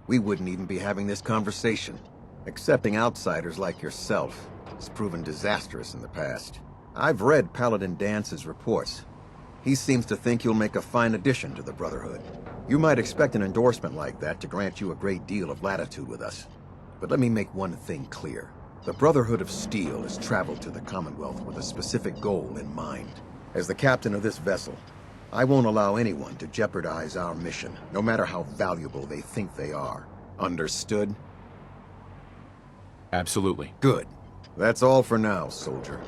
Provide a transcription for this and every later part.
we wouldn't even be having this conversation. Accepting outsiders like yourself has proven disastrous in the past. I've read Paladin Dance's reports. He seems to think you'll make a fine addition to the Brotherhood. You might expect an endorsement like that to grant you a great deal of latitude with us. But let me make one thing clear. The Brotherhood of Steel has traveled to the Commonwealth with a specific goal in mind. As the captain of this vessel, I won't allow anyone to jeopardize our mission, no matter how valuable they think they are. Understood? Absolutely. Good. That's all for now, soldier.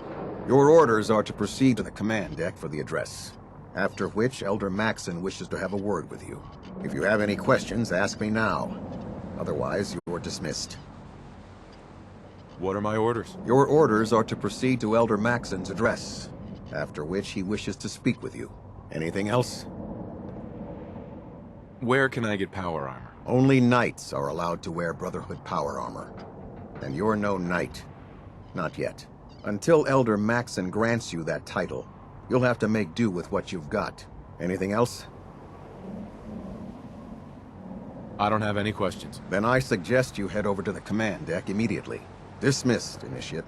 Your orders are to proceed to the command deck for the address. After which, Elder Maxon wishes to have a word with you. If you have any questions, ask me now. Otherwise, you're dismissed. What are my orders? Your orders are to proceed to Elder Maxon's address, after which he wishes to speak with you. Anything else? Where can I get power armor? Only knights are allowed to wear Brotherhood power armor. And you're no knight. Not yet. Until Elder Maxon grants you that title, you'll have to make do with what you've got. Anything else? I don't have any questions. Then I suggest you head over to the command deck immediately. Dismissed, Initiate.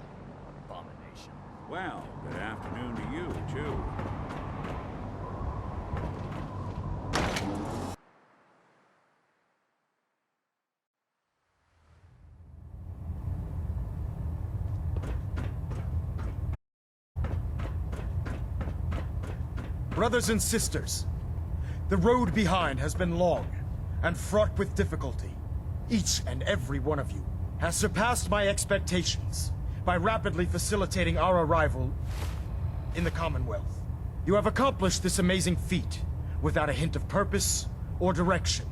Abomination. Well, good afternoon to you, too. Brothers and sisters, the road behind has been long and fraught with difficulty. Each and every one of you has surpassed my expectations by rapidly facilitating our arrival in the Commonwealth. You have accomplished this amazing feat without a hint of purpose or direction,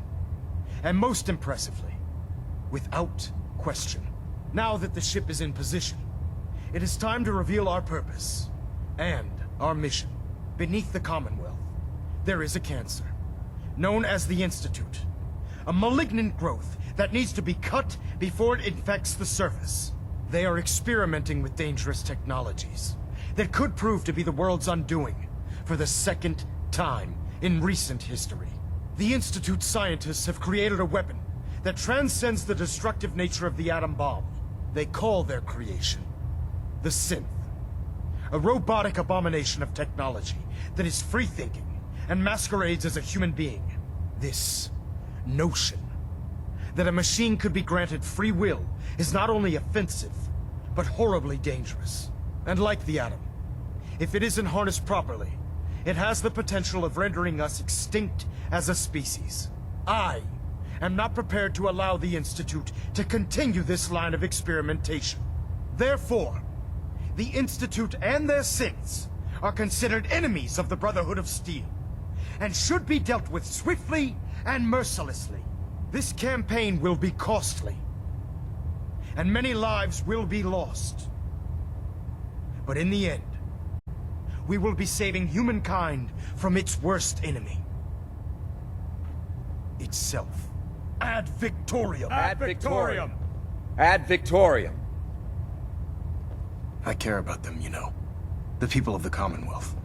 and most impressively, without question. Now that the ship is in position, it is time to reveal our purpose and our mission. Beneath the Commonwealth, there is a cancer, known as the Institute. A malignant growth that needs to be cut before it infects the surface. They are experimenting with dangerous technologies that could prove to be the world's undoing for the second time in recent history. The Institute scientists have created a weapon that transcends the destructive nature of the atom bomb. They call their creation the Synth. A robotic abomination of technology that is free-thinking and masquerades as a human being. This notion that a machine could be granted free will is not only offensive, but horribly dangerous. And like the atom, if it isn't harnessed properly, it has the potential of rendering us extinct as a species. I am not prepared to allow the Institute to continue this line of experimentation. Therefore, the Institute and their synths are considered enemies of the Brotherhood of Steel, and should be dealt with swiftly and mercilessly. This campaign will be costly, and many lives will be lost. But in the end, we will be saving humankind from its worst enemy. Itself. Ad Victoriam! Ad Victoriam! Ad Victoriam! I care about them, you know. The people of the Commonwealth.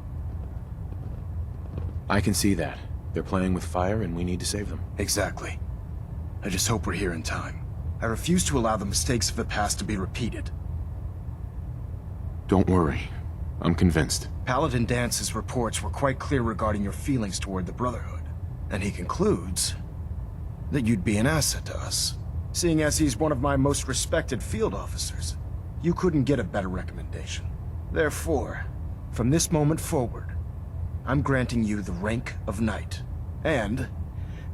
I can see that. They're playing with fire and we need to save them. Exactly. I just hope we're here in time. I refuse to allow the mistakes of the past to be repeated. Don't worry. I'm convinced. Paladin Dance's reports were quite clear regarding your feelings toward the Brotherhood. And he concludes that you'd be an asset to us. Seeing as he's one of my most respected field officers, you couldn't get a better recommendation. Therefore, from this moment forward, I'm granting you the rank of Knight. And,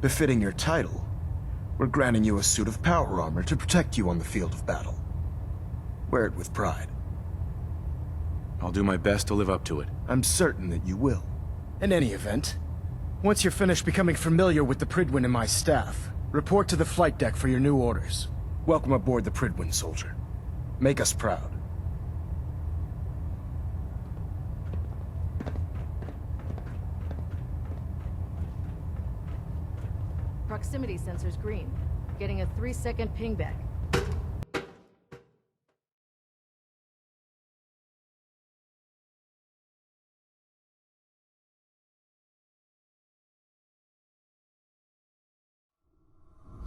befitting your title, we're granting you a suit of power armor to protect you on the field of battle. Wear it with pride. I'll do my best to live up to it. I'm certain that you will. In any event, once you're finished becoming familiar with the Pridwin and my staff, report to the flight deck for your new orders. Welcome aboard the Pridwin, soldier. Make us proud. Proximity sensor's green. Getting a 3-second ping back.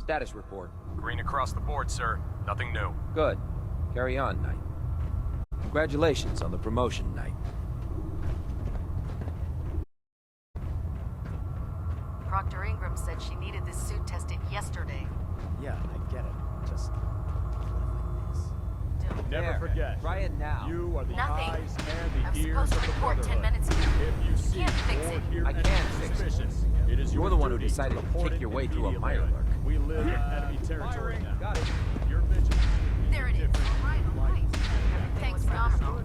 Status report. Green across the board, sir. Nothing new. Good. Carry on, Knight. Congratulations on the promotion, Knight. Proctor Ingram said she needed this suit tested yesterday. Yeah, I get it. Just like this. Don't. Never There. forget. Try it now. You are the Nothing. eyes and I'm the ears supposed of to the report 10 Brotherhood. minutes ago. If you see Can't fix or it. hear I any can fix it. suspicious, it is You're your the one who duty to decided to report kick it your way through a immediately. mirelurk. We live in enemy territory now. Got it. Your vigilance. There it is. All right, all right. Thanks, phenomenal.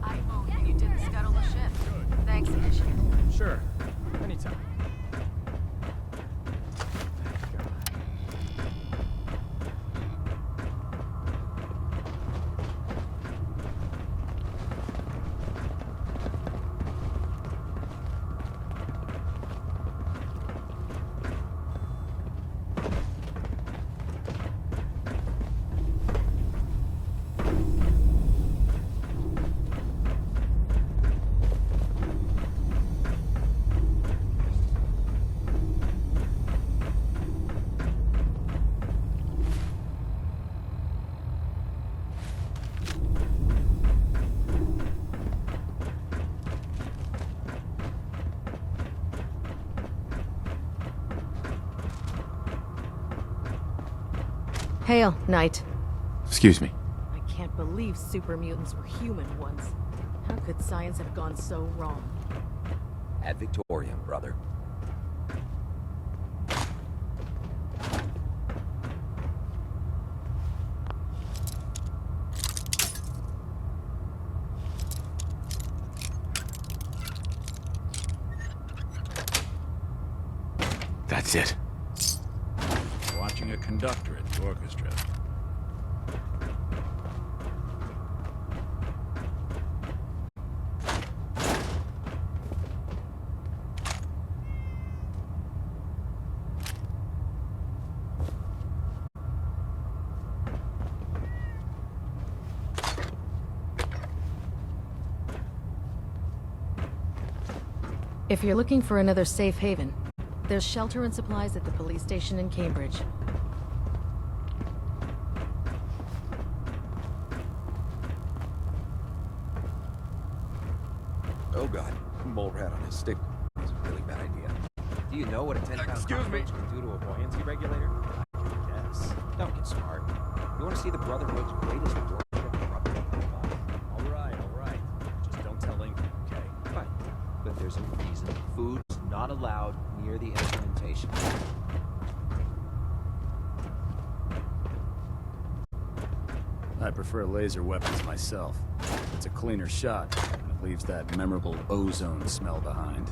You didn't scuttle the ship. Thanks, Initiate. Sure. Anytime. Hail, Knight. Excuse me. I can't believe super mutants were human once. How could science have gone so wrong? Ad Victoriam, brother. That's it. Watching a conductor at the orchestra. If you're looking for another safe haven, there's shelter and supplies at the police station in Cambridge. Oh god, mole rat on his stick. It's a really bad idea. Do you know what a 10-pound cockroach can do to a buoyancy regulator? Yes. Don't get smart. You want to see the Brotherhood's greatest work of corruption? All right. Just don't tell Ingram, okay? Fine. But there's a reason. Food's not allowed near the instrumentation. I prefer laser weapons myself. It's a cleaner shot, and it leaves that memorable ozone smell behind.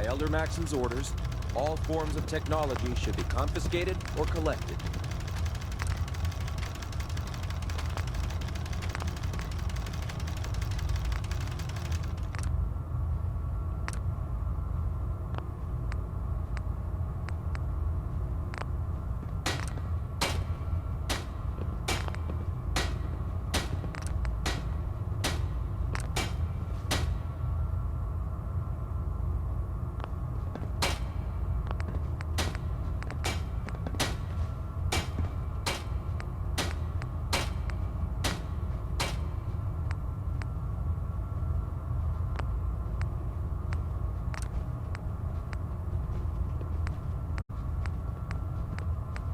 by Elder Maxim's orders, all forms of technology should be confiscated or collected.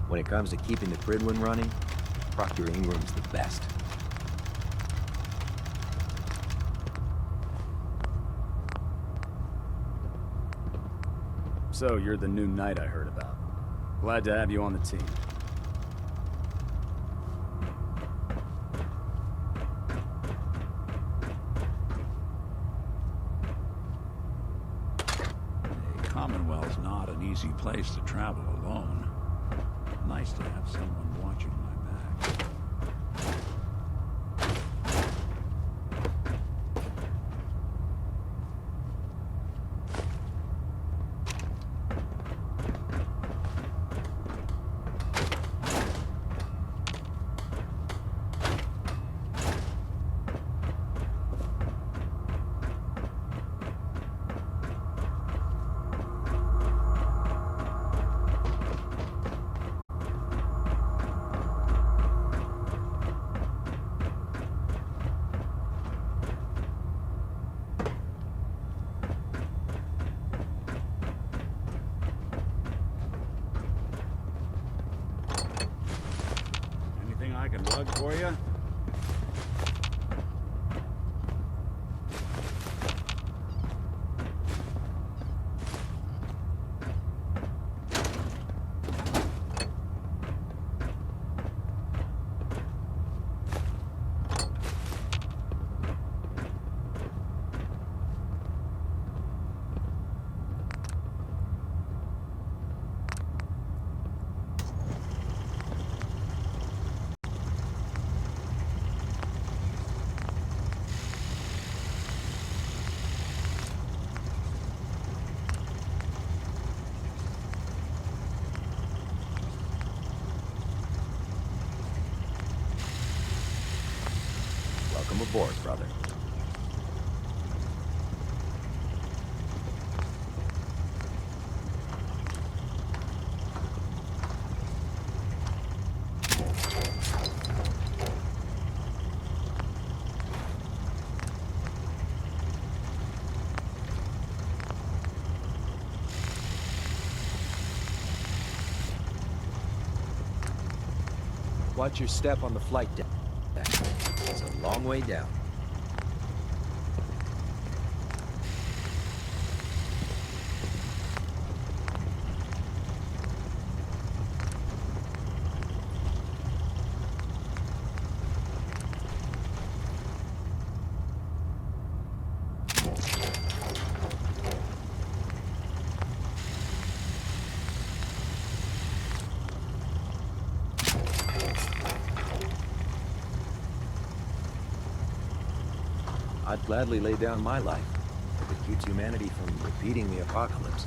When it comes to keeping the Prydwen running, Proctor Ingram's the best. So, you're the new knight I heard about. Glad to have you on the team. The Commonwealth's not an easy place to travel alone. Nice to have someone watching my back. Anything I can lug for you? Welcome aboard, brother. Watch your step on the flight deck. It's a long way down. I'd gladly lay down my life if it keeps humanity from repeating the apocalypse.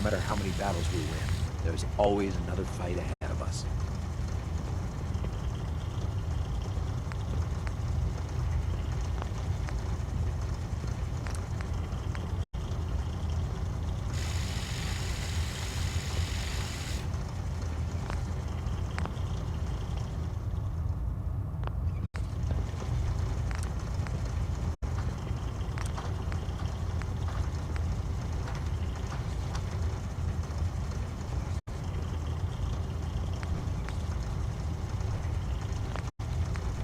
No matter how many battles we win, there's always another fight ahead of us.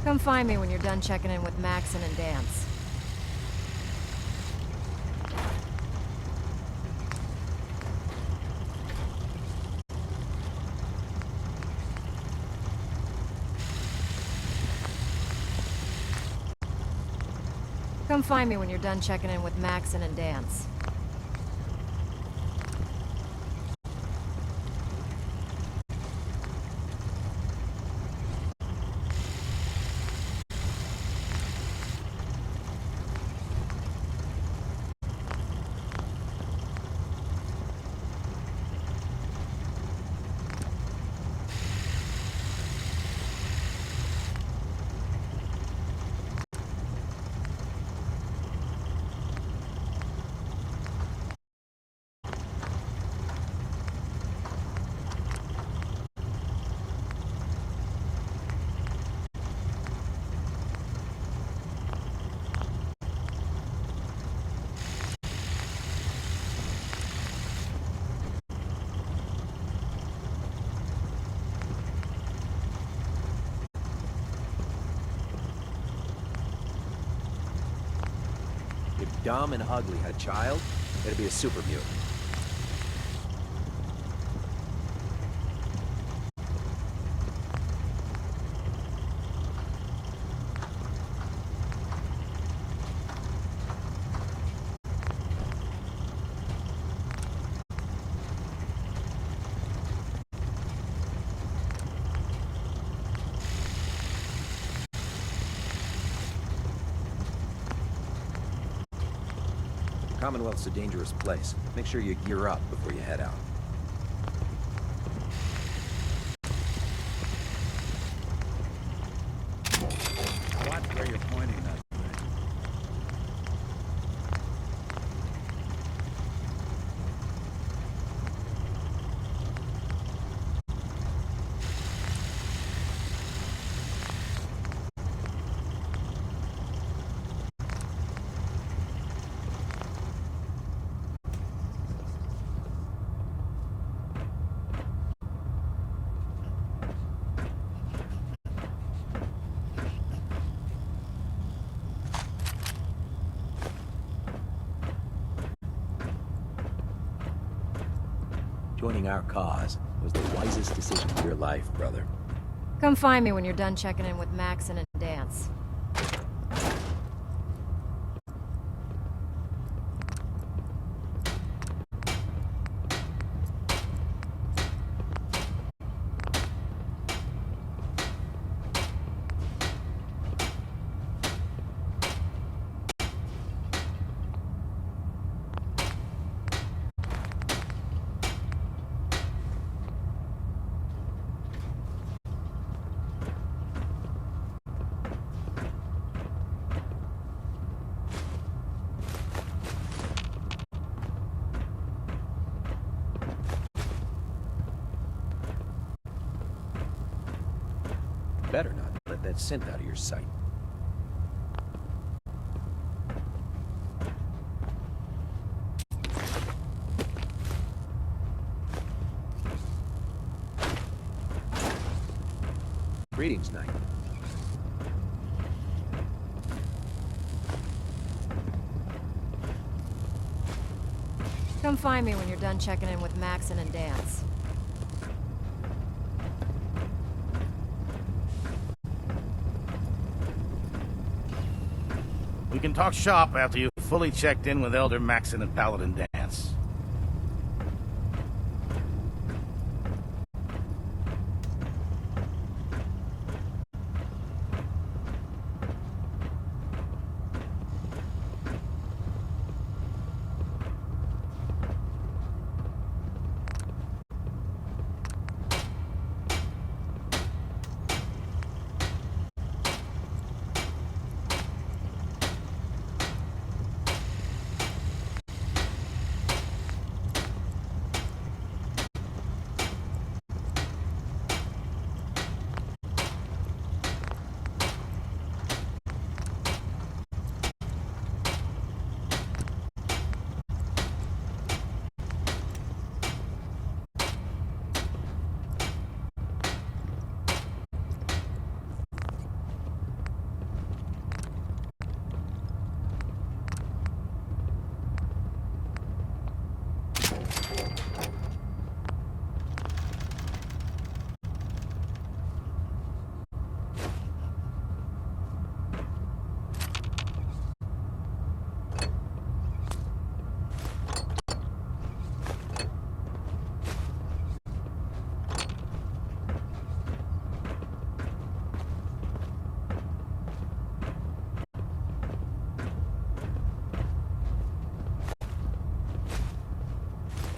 Come find me when you're done checking in with Maxon and Dance. Come find me when you're done checking in with Maxon and Dance. If Dumb and Ugly had a child, it'd be a super mutant. The Commonwealth's a dangerous place. Make sure you gear up before you head out. Watch where you're pointing that thing. Joining our cause was the wisest decision of your life, brother. Come find me when you're done checking in with Maxon and Dance. Better not let that scent out of your sight. Greetings, Knight. Come find me when you're done checking in with Maxon and Dance. We can talk shop after you've fully checked in with Elder Maxon and Paladin Dance.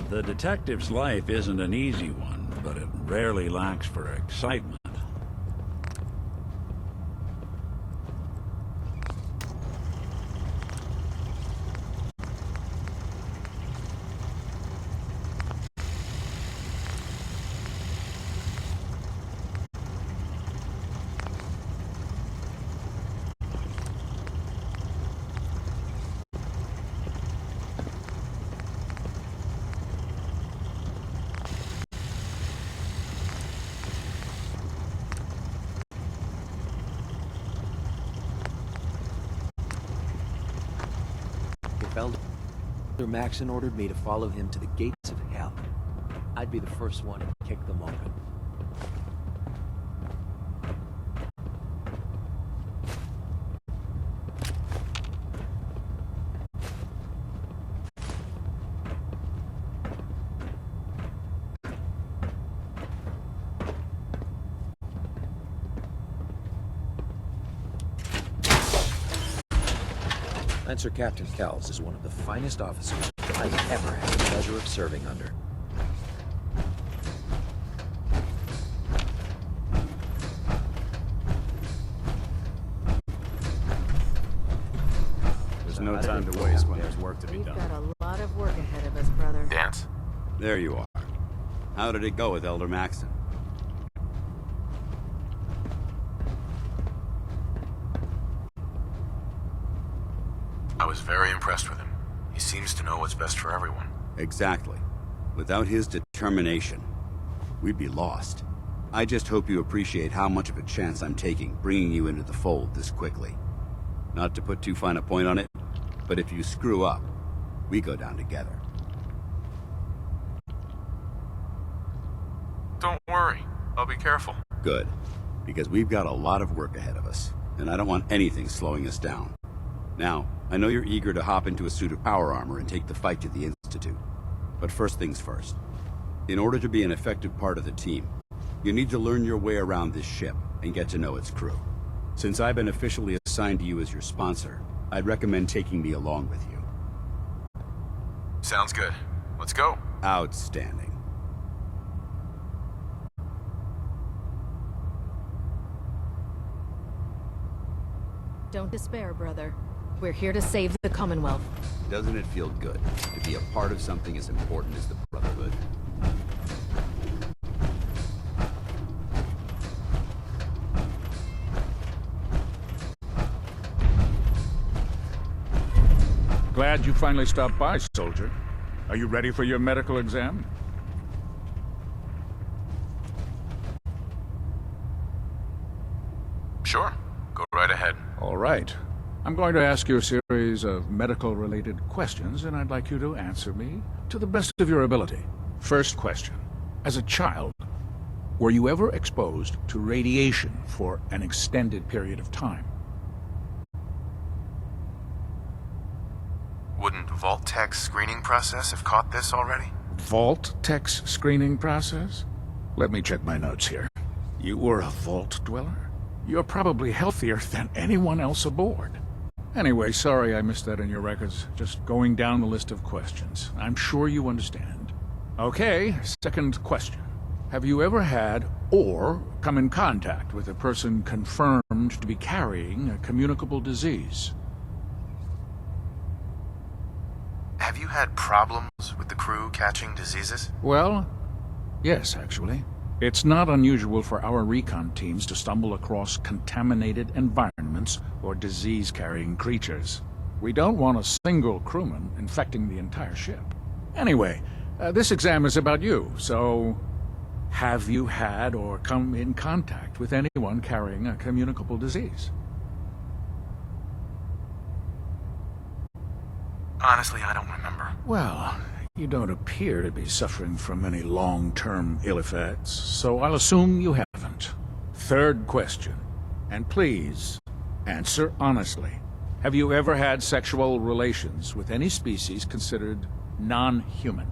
The detective's life isn't an easy one, but it rarely lacks for excitement. If Elder Maxon ordered me to follow him to the gates of hell, I'd be the first one to kick them open. Lancer Captain Kells is one of the finest officers I've ever had the pleasure of serving under. There's no time to waste when there's work to be We've done. got a lot of work ahead of us, brother. Dance. There you are. How did it go with Elder Maxon? I was very impressed with him. He seems to know what's best for everyone. Exactly. Without his determination, we'd be lost. I just hope you appreciate how much of a chance I'm taking bringing you into the fold this quickly. Not to put too fine a point on it, but if you screw up, we go down together. Don't worry. I'll be careful. Good. Because we've got a lot of work ahead of us, and I don't want anything slowing us down. Now, I know you're eager to hop into a suit of power armor and take the fight to the Institute. But first things first. In order to be an effective part of the team, you need to learn your way around this ship and get to know its crew. Since I've been officially assigned to you as your sponsor, I'd recommend taking me along with you. Sounds good. Let's go. Outstanding. Don't despair, brother. We're here to save the Commonwealth. Doesn't it feel good to be a part of something as important as the Brotherhood? Glad you finally stopped by, soldier. Are you ready for your medical exam? Sure. Go right ahead. All right. I'm going to ask you a series of medical-related questions, and I'd like you to answer me to the best of your ability. First question. As a child, were you ever exposed to radiation for an extended period of time? Wouldn't Vault-Tech's screening process have caught this already? Vault-Tech's screening process? Let me check my notes here. You were a Vault dweller? You're probably healthier than anyone else aboard. Anyway, sorry I missed that in your records. Just going down the list of questions. I'm sure you understand. Okay, second question. Have you ever had or come in contact with a person confirmed to be carrying a communicable disease? Have you had problems with the crew catching diseases? Well, yes, actually. It's not unusual for our recon teams to stumble across contaminated environments or disease-carrying creatures. We don't want a single crewman infecting the entire ship. Anyway, this exam is about you, so have you had or come in contact with anyone carrying a communicable disease? Honestly, I don't remember. Well, you don't appear to be suffering from any long-term ill effects, so I'll assume you haven't. Third question, and please, answer honestly. Have you ever had sexual relations with any species considered non-human?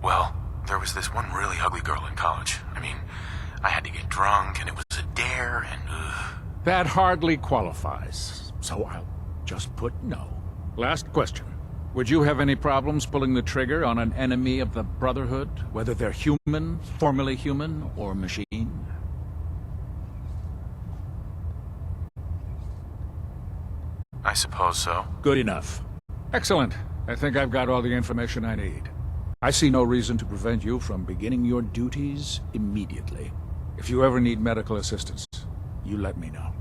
Well, there was this one really ugly girl in college. I mean, I had to get drunk, and it was a dare, and That hardly qualifies, so I'll just put no. Last question. Would you have any problems pulling the trigger on an enemy of the Brotherhood, whether they're human, formerly human, or machine? I suppose so. Good enough. Excellent. I think I've got all the information I need. I see no reason to prevent you from beginning your duties immediately. If you ever need medical assistance, you let me know.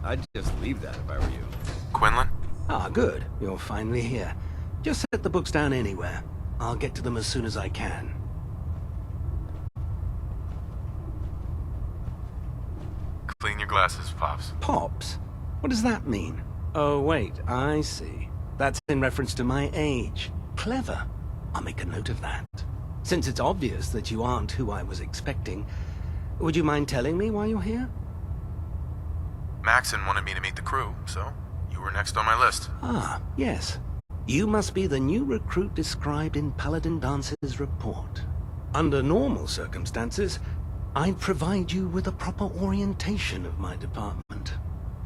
I'd just leave that if I were you. Quinlan? Ah, good. You're finally here. Just set the books down anywhere. I'll get to them as soon as I can. Clean your glasses, Pops. Pops? What does that mean? Oh, wait, I see. That's in reference to my age. Clever. I'll make a note of that. Since it's obvious that you aren't who I was expecting, would you mind telling me why you're here? Maxon wanted me to meet the crew, so you were next on my list. Ah, yes. You must be the new recruit described in Paladin Dance's report. Under normal circumstances, I'd provide you with a proper orientation of my department.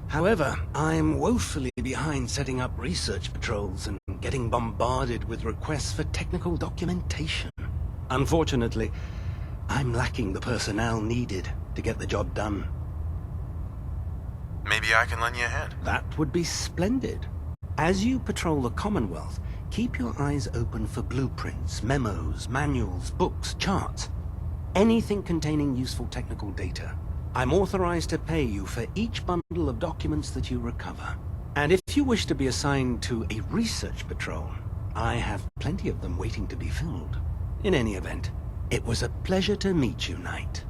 However, I'm woefully behind setting up research patrols and getting bombarded with requests for technical documentation. Unfortunately, I'm lacking the personnel needed to get the job done. Maybe I can lend you a hand. That would be splendid. As you patrol the Commonwealth, keep your eyes open for blueprints, memos, manuals, books, charts. Anything containing useful technical data. I'm authorized to pay you for each bundle of documents that you recover. And if you wish to be assigned to a research patrol, I have plenty of them waiting to be filled. In any event, it was a pleasure to meet you, Knight.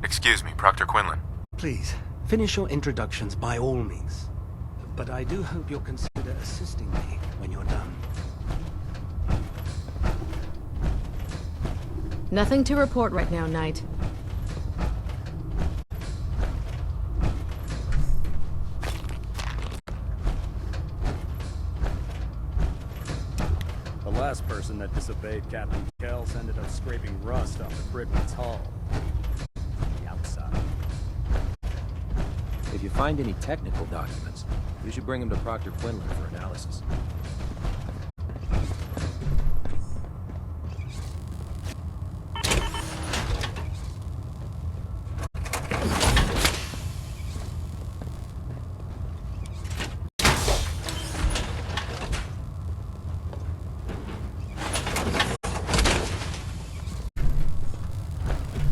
Excuse me, Proctor Quinlan. Please, finish your introductions by all means. But I do hope you'll consider assisting me when you're done. Nothing to report right now, Knight. The last person that disobeyed Captain Kells ended up scraping rust off the Brigman's hull. The outside. If you find any technical documents, you should bring them to Proctor Quinlan for analysis.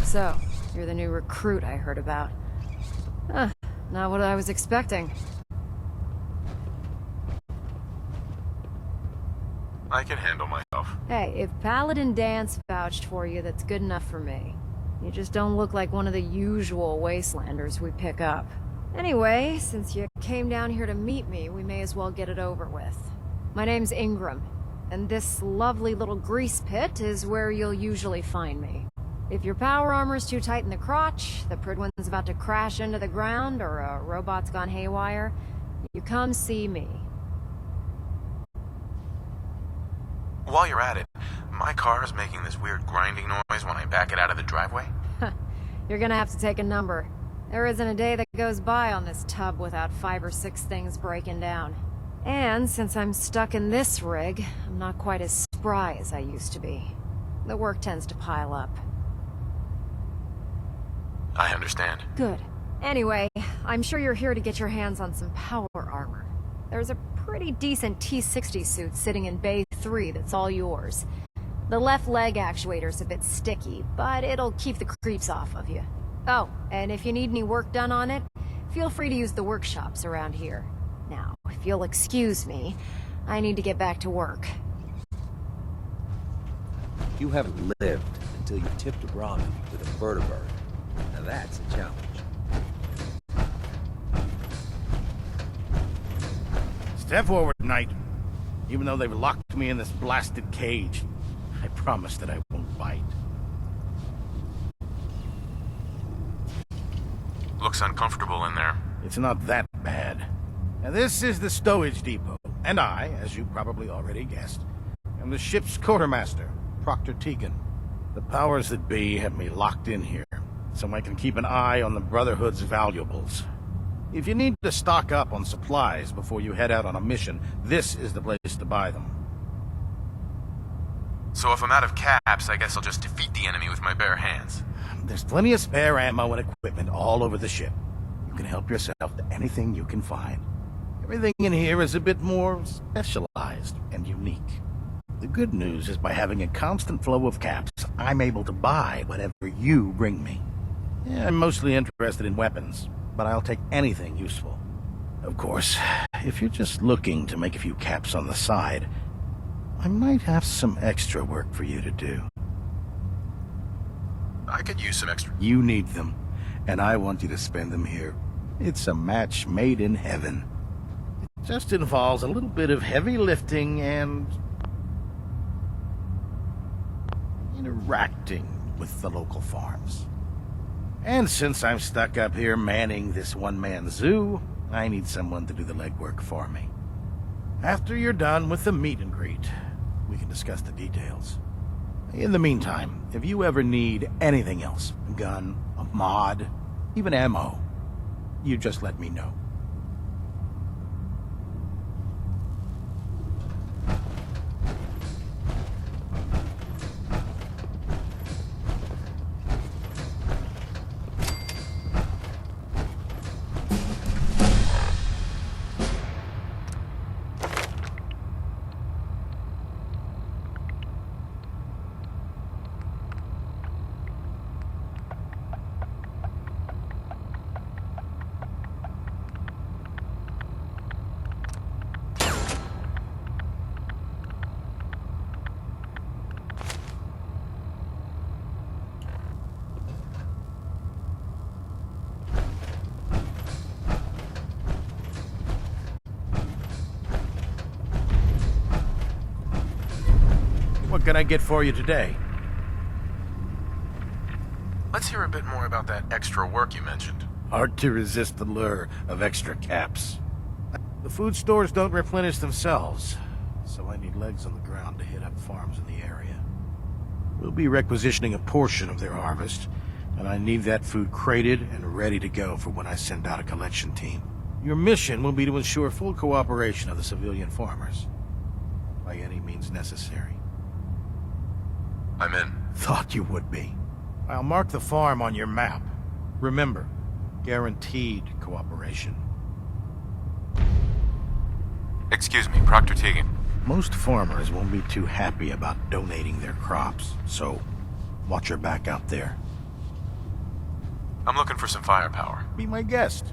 So, you're the new recruit I heard about. Huh, not what I was expecting. I can handle myself. Hey, if Paladin Dance vouched for you, that's good enough for me. You just don't look like one of the usual wastelanders we pick up. Anyway, since you came down here to meet me, we may as well get it over with. My name's Ingram, and this lovely little grease pit is where you'll usually find me. If your power armor's too tight in the crotch, the Pridwin's about to crash into the ground, or a robot's gone haywire, you come see me. While you're at it, my car is making this weird grinding noise when I back it out of the driveway. You're gonna have to take a number. There isn't a day that goes by on this tub without 5 or 6 things breaking down. And since I'm stuck in this rig, I'm not quite as spry as I used to be. The work tends to pile up. I understand. Good. Anyway, I'm sure you're here to get your hands on some power armor. There's a pretty decent T-60 suit sitting in Bay 3 that's all yours. The left leg actuator's a bit sticky, but it'll keep the creeps off of you. Oh, and if you need any work done on it, feel free to use the workshops around here. Now, if you'll excuse me, I need to get back to work. You haven't lived until you tipped a Brahmin with a vertibird. Now that's a challenge. Step forward, Knight. Even though they've locked me in this blasted cage, I promise that I won't bite. Looks uncomfortable in there. It's not that bad. Now, this is the stowage depot, and I, as you probably already guessed, am the ship's quartermaster, Proctor Tegan. The powers that be have me locked in here, so I can keep an eye on the Brotherhood's valuables. If you need to stock up on supplies before you head out on a mission, this is the place to buy them. So if I'm out of caps, I guess I'll just defeat the enemy with my bare hands. There's plenty of spare ammo and equipment all over the ship. You can help yourself to anything you can find. Everything in here is a bit more specialized and unique. The good news is by having a constant flow of caps, I'm able to buy whatever you bring me. Yeah, I'm mostly interested in weapons, but I'll take anything useful. Of course, if you're just looking to make a few caps on the side, I might have some extra work for you to do. I could use some extra. You need them, and I want you to spend them here. It's a match made in heaven. It just involves a little bit of heavy lifting and interacting with the local farms. And since I'm stuck up here manning this one-man zoo, I need someone to do the legwork for me. After you're done with the meet and greet, we can discuss the details. In the meantime, if you ever need anything else, a gun, a mod, even ammo, you just let me know. What can I get for you today? Let's hear a bit more about that extra work you mentioned. Hard to resist the lure of extra caps. The food stores don't replenish themselves, so I need legs on the ground to hit up farms in the area. We'll be requisitioning a portion of their harvest, and I need that food crated and ready to go for when I send out a collection team. Your mission will be to ensure full cooperation of the civilian farmers, by any means necessary. I'm in. Thought you would be. I'll mark the farm on your map. Remember, guaranteed cooperation. Excuse me, Proctor Tegan. Most farmers won't be too happy about donating their crops, so watch your back out there. I'm looking for some firepower. Be my guest.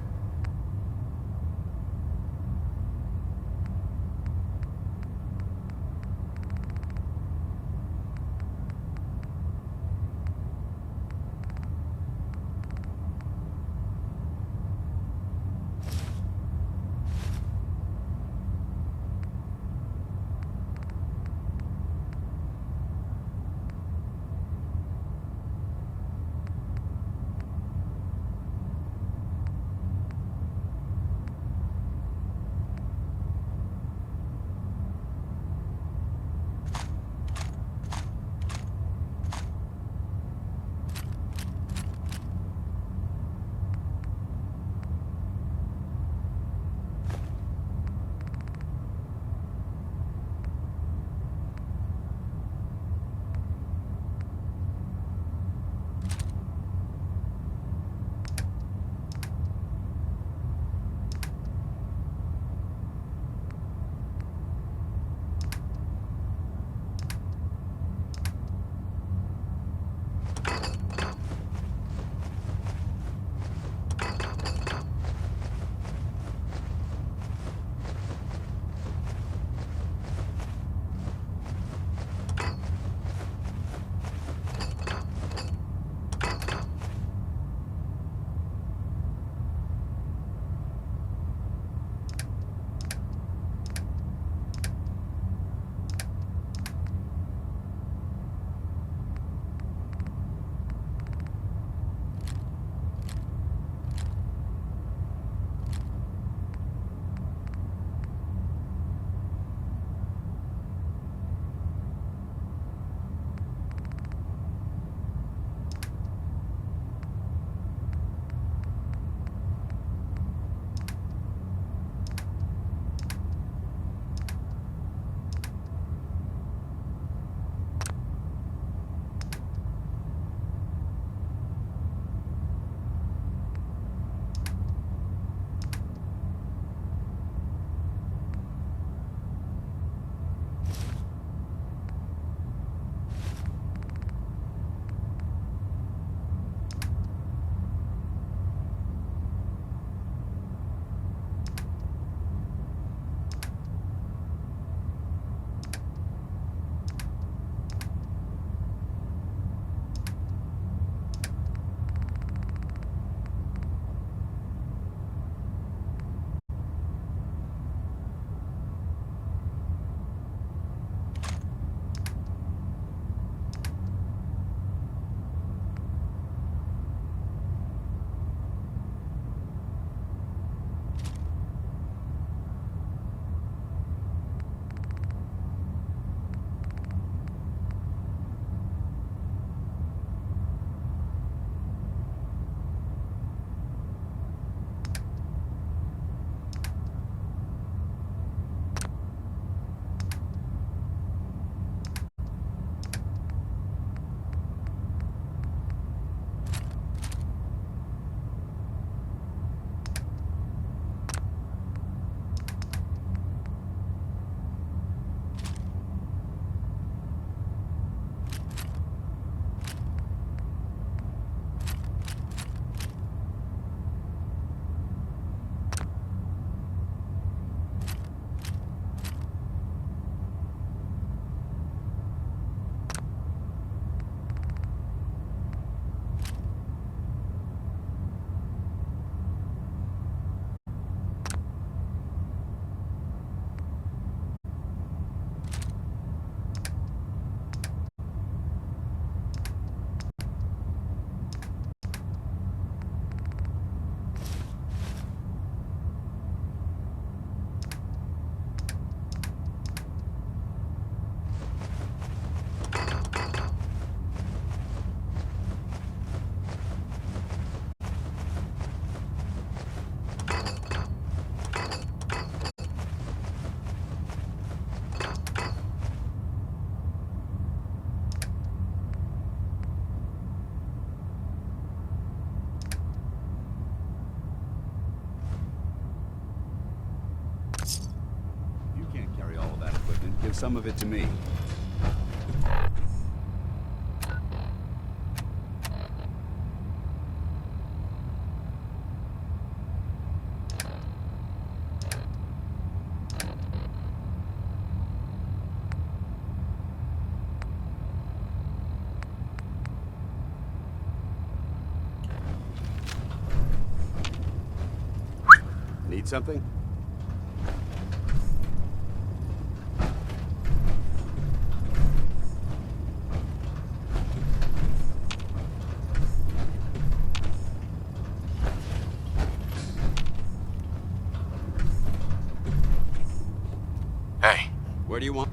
Give some of it to me. Need something? Hey. Where do you want?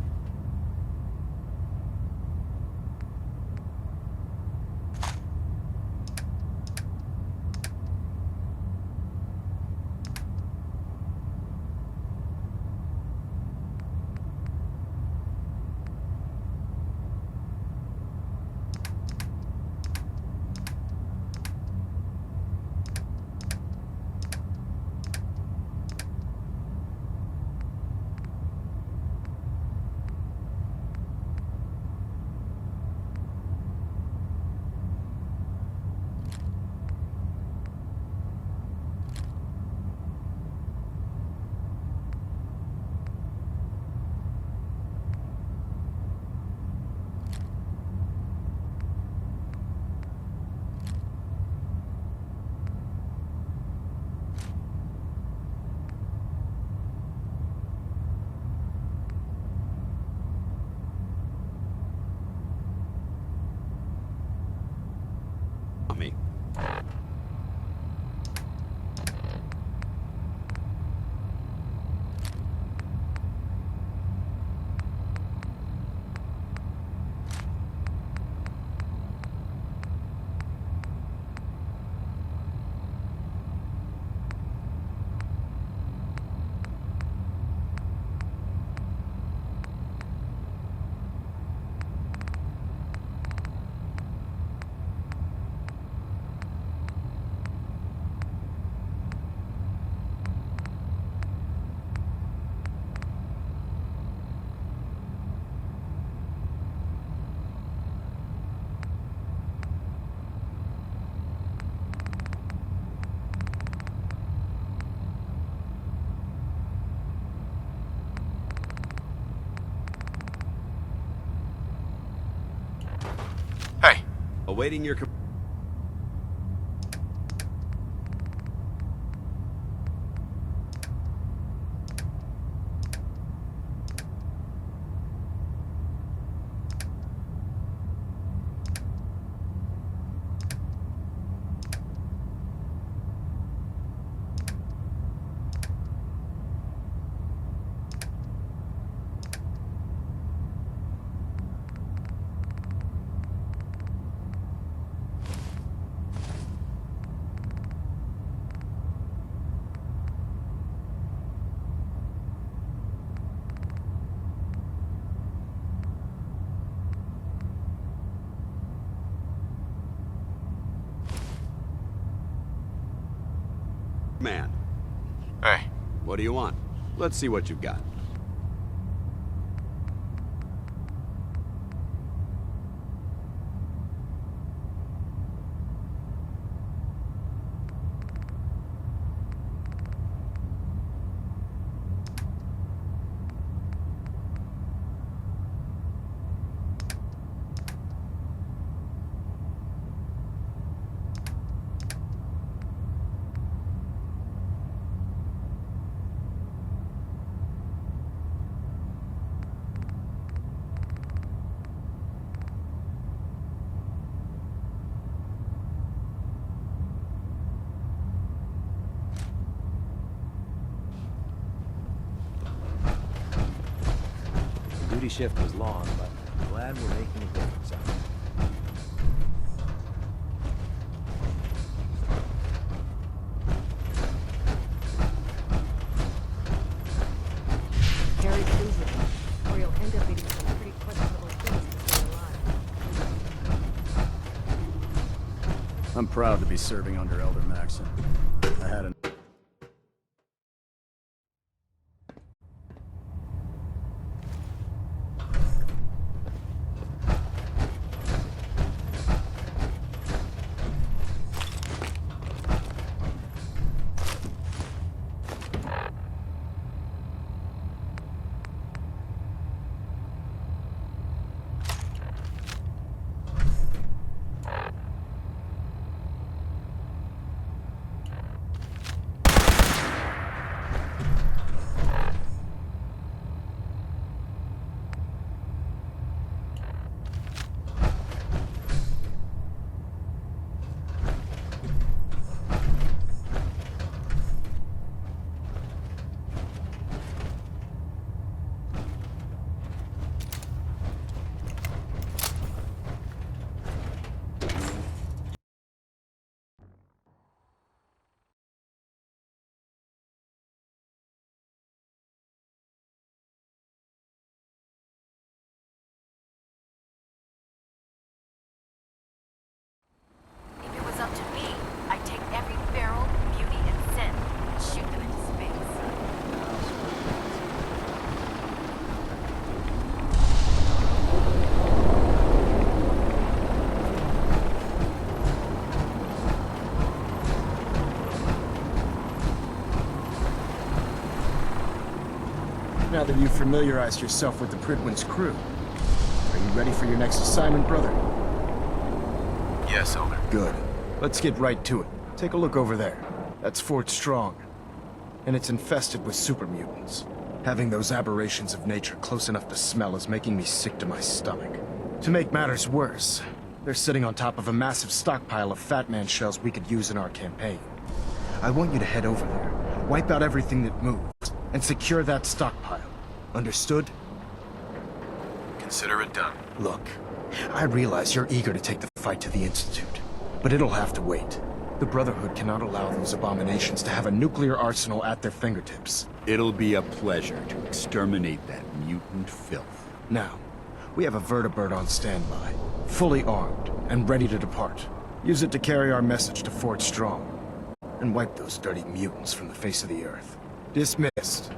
Me. Hey. Awaiting your... Man. Hey. What do you want? Let's see what you've got. Duty shift was long, but I'm glad we're making a difference out of it. Very pleased with you, or you'll end up eating some pretty questionable things to stay alive. I'm proud to be serving under Elder Maxon. I had an... Now that you've familiarized yourself with the Pridwin's crew, are you ready for your next assignment, brother? Yes, Elder. Good. Let's get right to it. Take a look over there. That's Fort Strong. And it's infested with super mutants. Having those aberrations of nature close enough to smell is making me sick to my stomach. To make matters worse, they're sitting on top of a massive stockpile of Fat Man shells we could use in our campaign. I want you to head over there, wipe out everything that moves, and secure that stockpile. Understood? Consider it done. Look, I realize you're eager to take the fight to the Institute, but it'll have to wait. The Brotherhood cannot allow those abominations to have a nuclear arsenal at their fingertips. It'll be a pleasure to exterminate that mutant filth. Now, we have a vertibird on standby, fully armed and ready to depart. Use it to carry our message to Fort Strong, and wipe those dirty mutants from the face of the earth. Dismissed.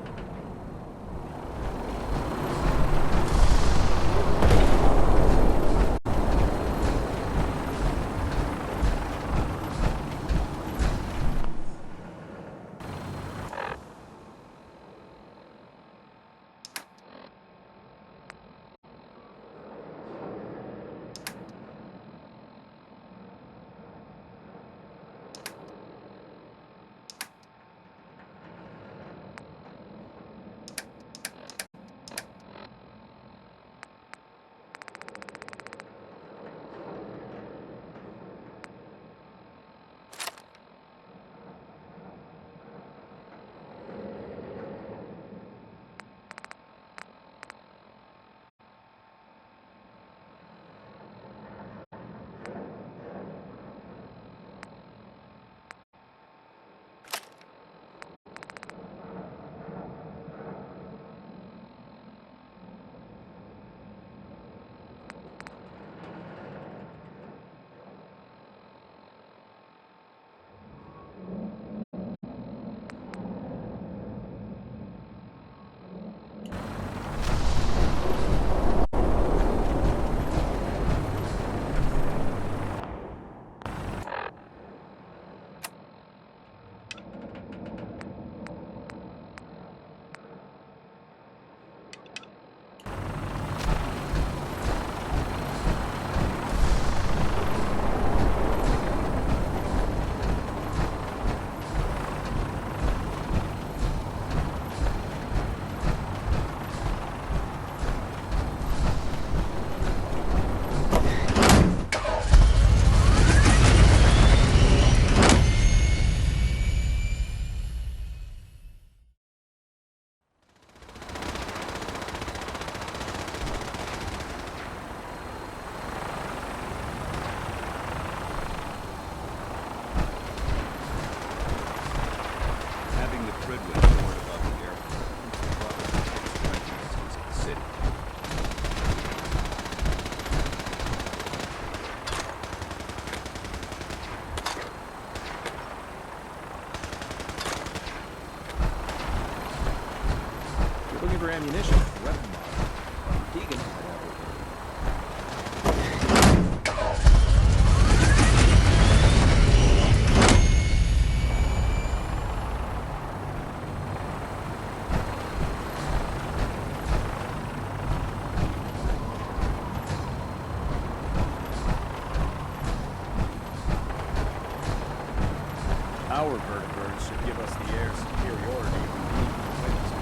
Having the Pridwin moored above the airport keeps the Brotherhood from stretching its use of the city. You're looking for ammunition, weapon model. Deegan. Our vertibirds should give us the air superiority we need to win this war.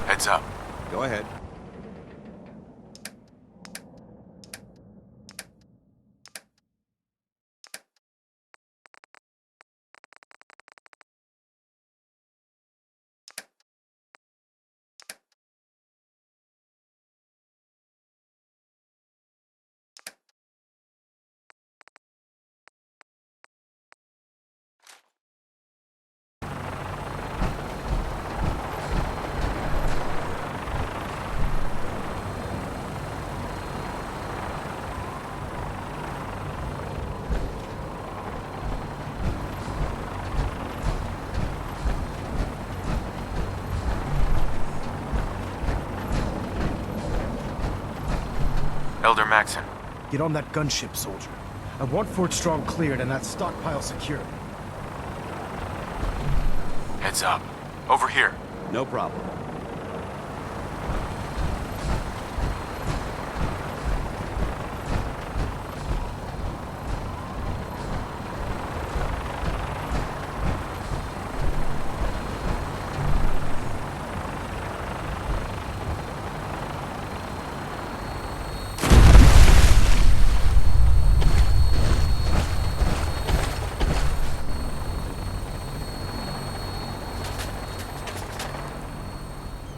Heads up. Go ahead. Elder Maxon. Get on that gunship, soldier. I want Fort Strong cleared and that stockpile secured. Heads up. Over here. No problem.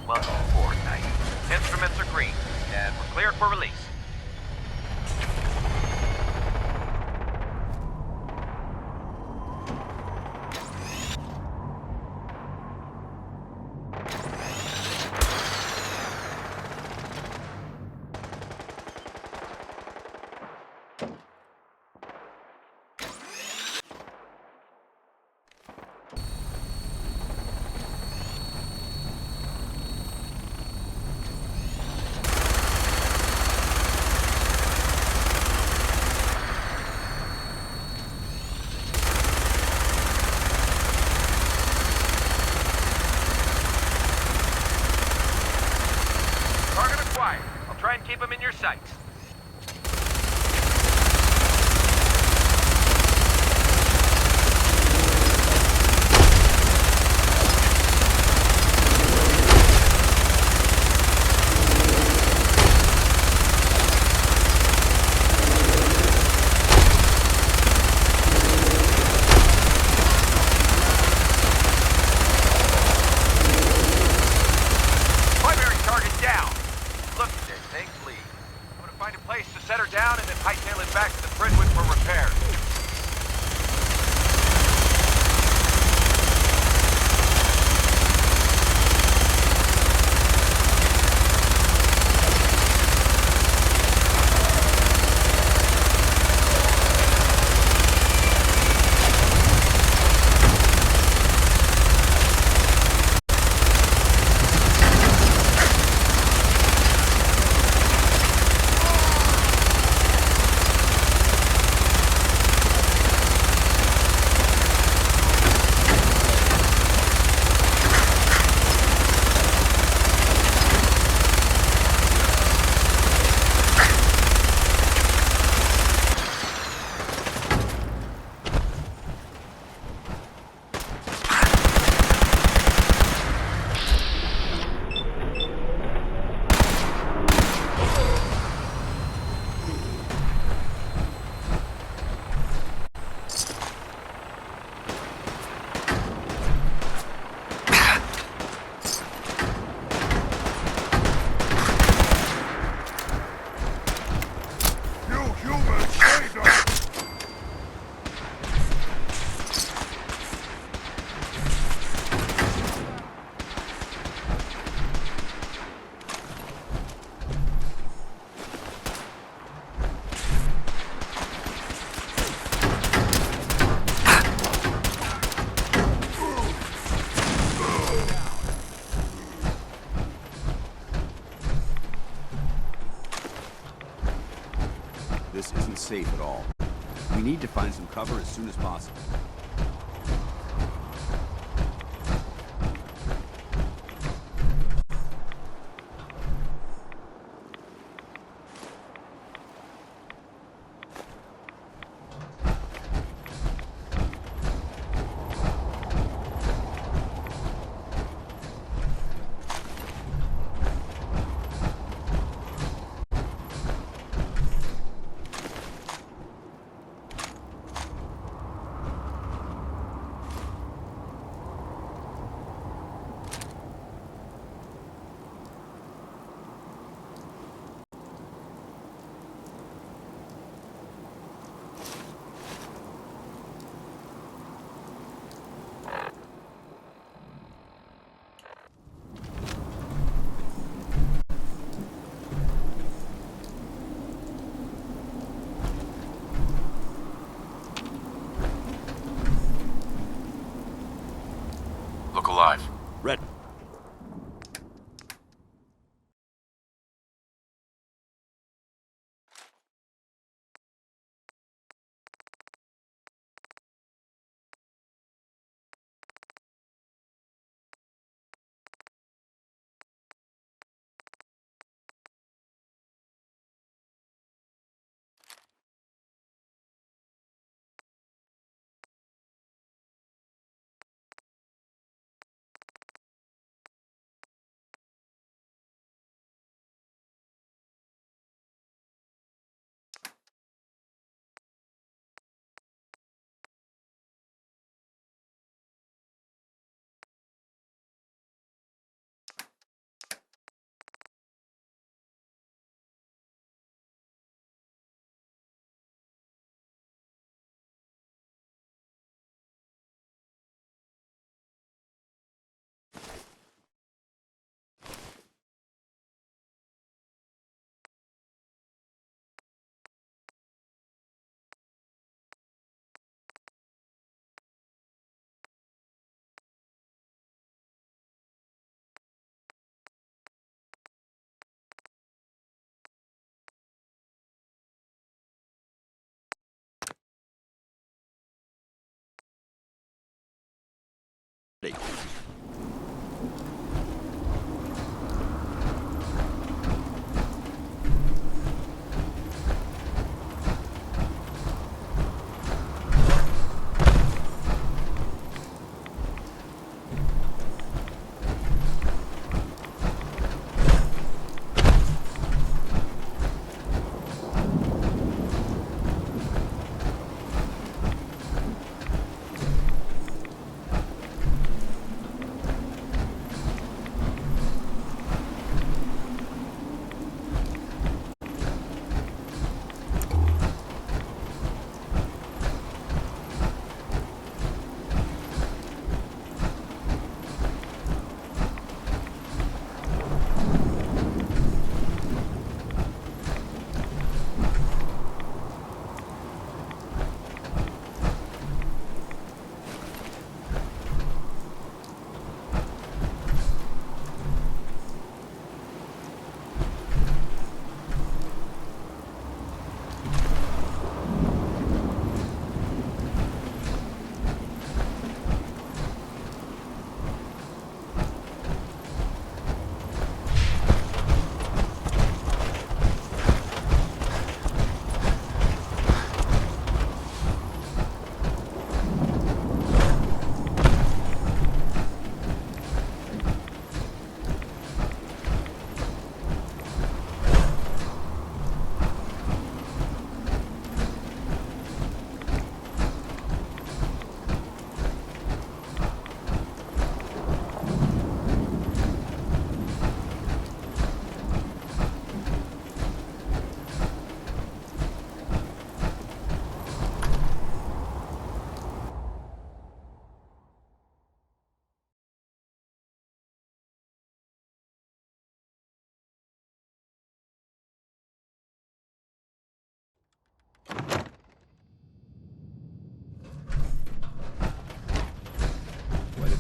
Welcome aboard, Knight. Instruments are green, and we're cleared for release. Target acquired. I'll try and keep him in your sights. Primary target down. Look at this thing bleed. I'm gonna find a place to set her down and then hightail it back to the Bridgewood for repairs. This isn't safe at all. We need to find some cover as soon as possible. Look alive. Red.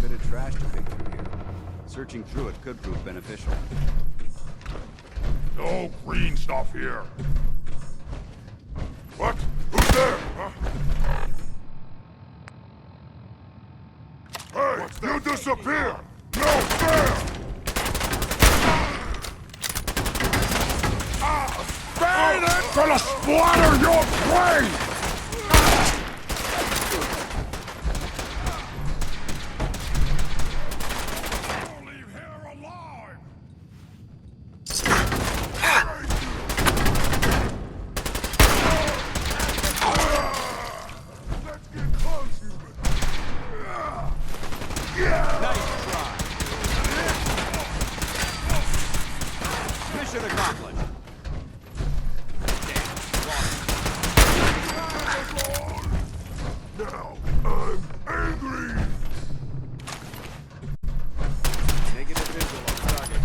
bit of trash to pick through here. Searching through it could prove beneficial. No green stuff here. What? Who's there? Huh? Hey, you disappear! No fair! Ban it! Gonna splatter your brain! Mission accomplished. Now I'm angry! Negative visual on target.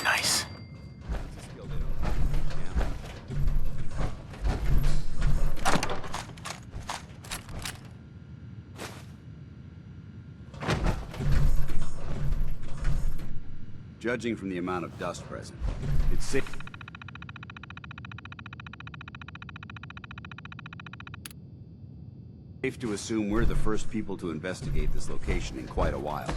Nice. Judging from the amount of dust present, it's safe to assume we're the first people to investigate this location in quite a while.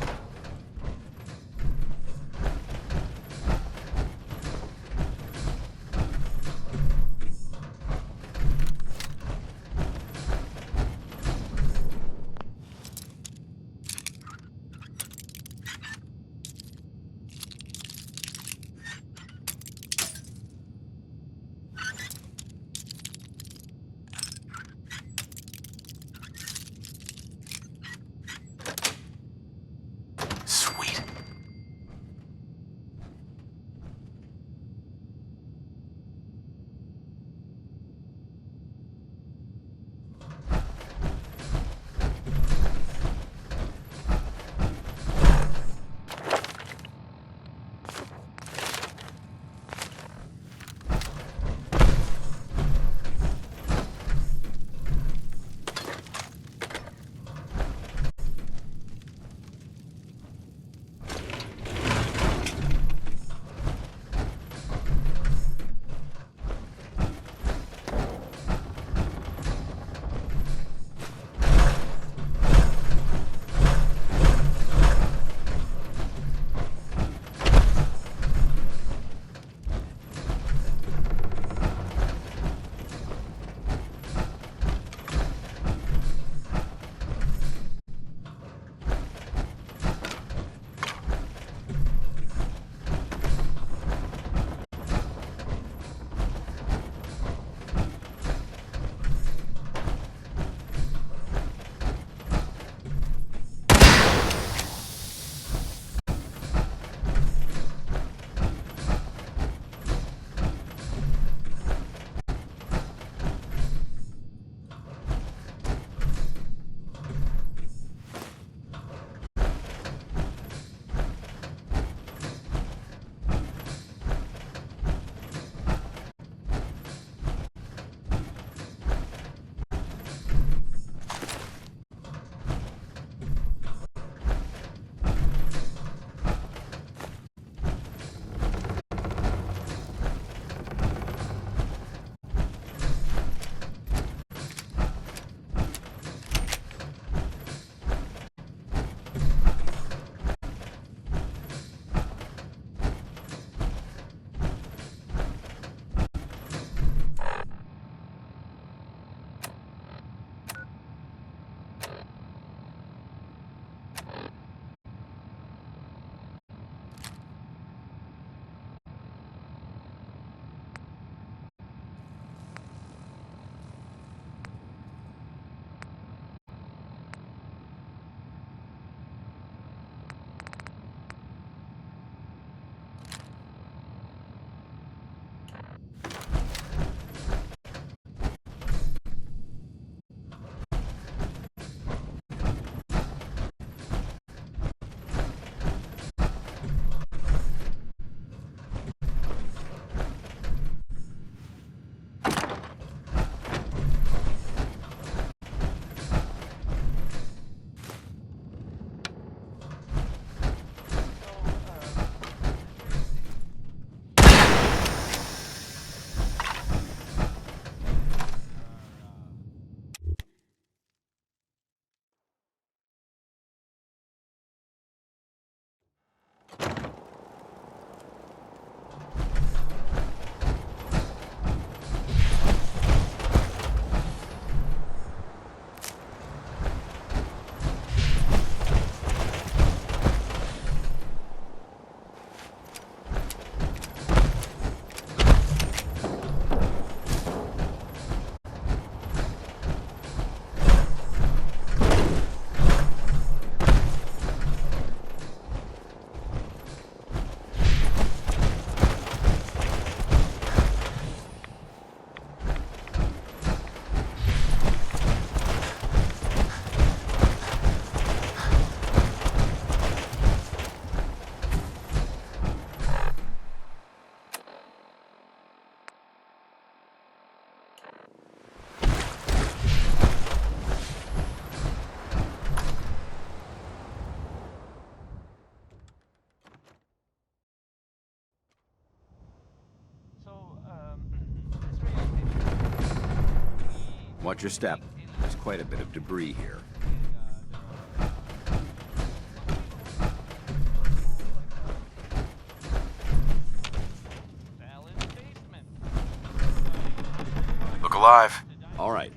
Watch your step. There's quite a bit of debris here. Look alive. All right.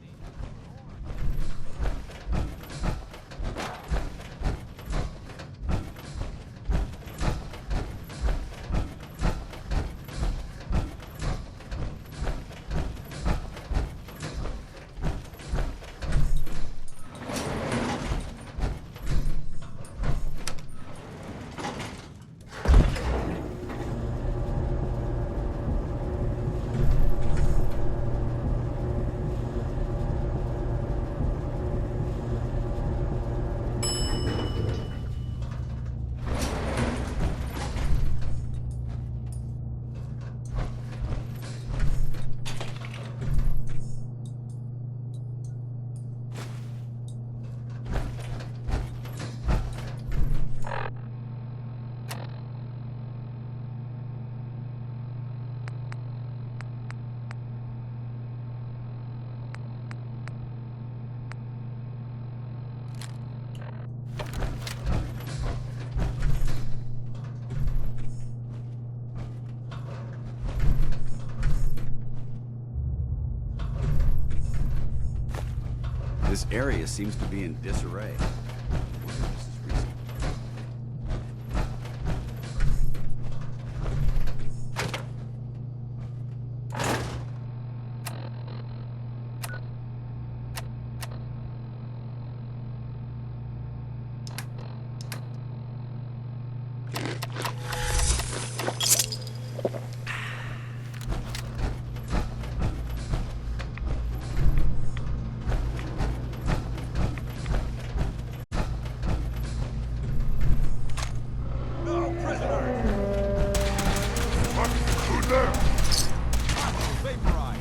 This area seems to be in disarray. I wonder if this is recent.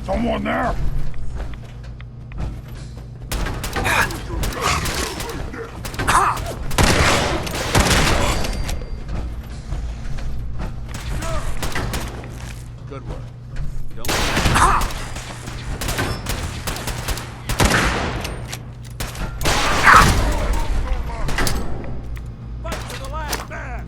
Someone there? Good work. Don't Fight to the last man!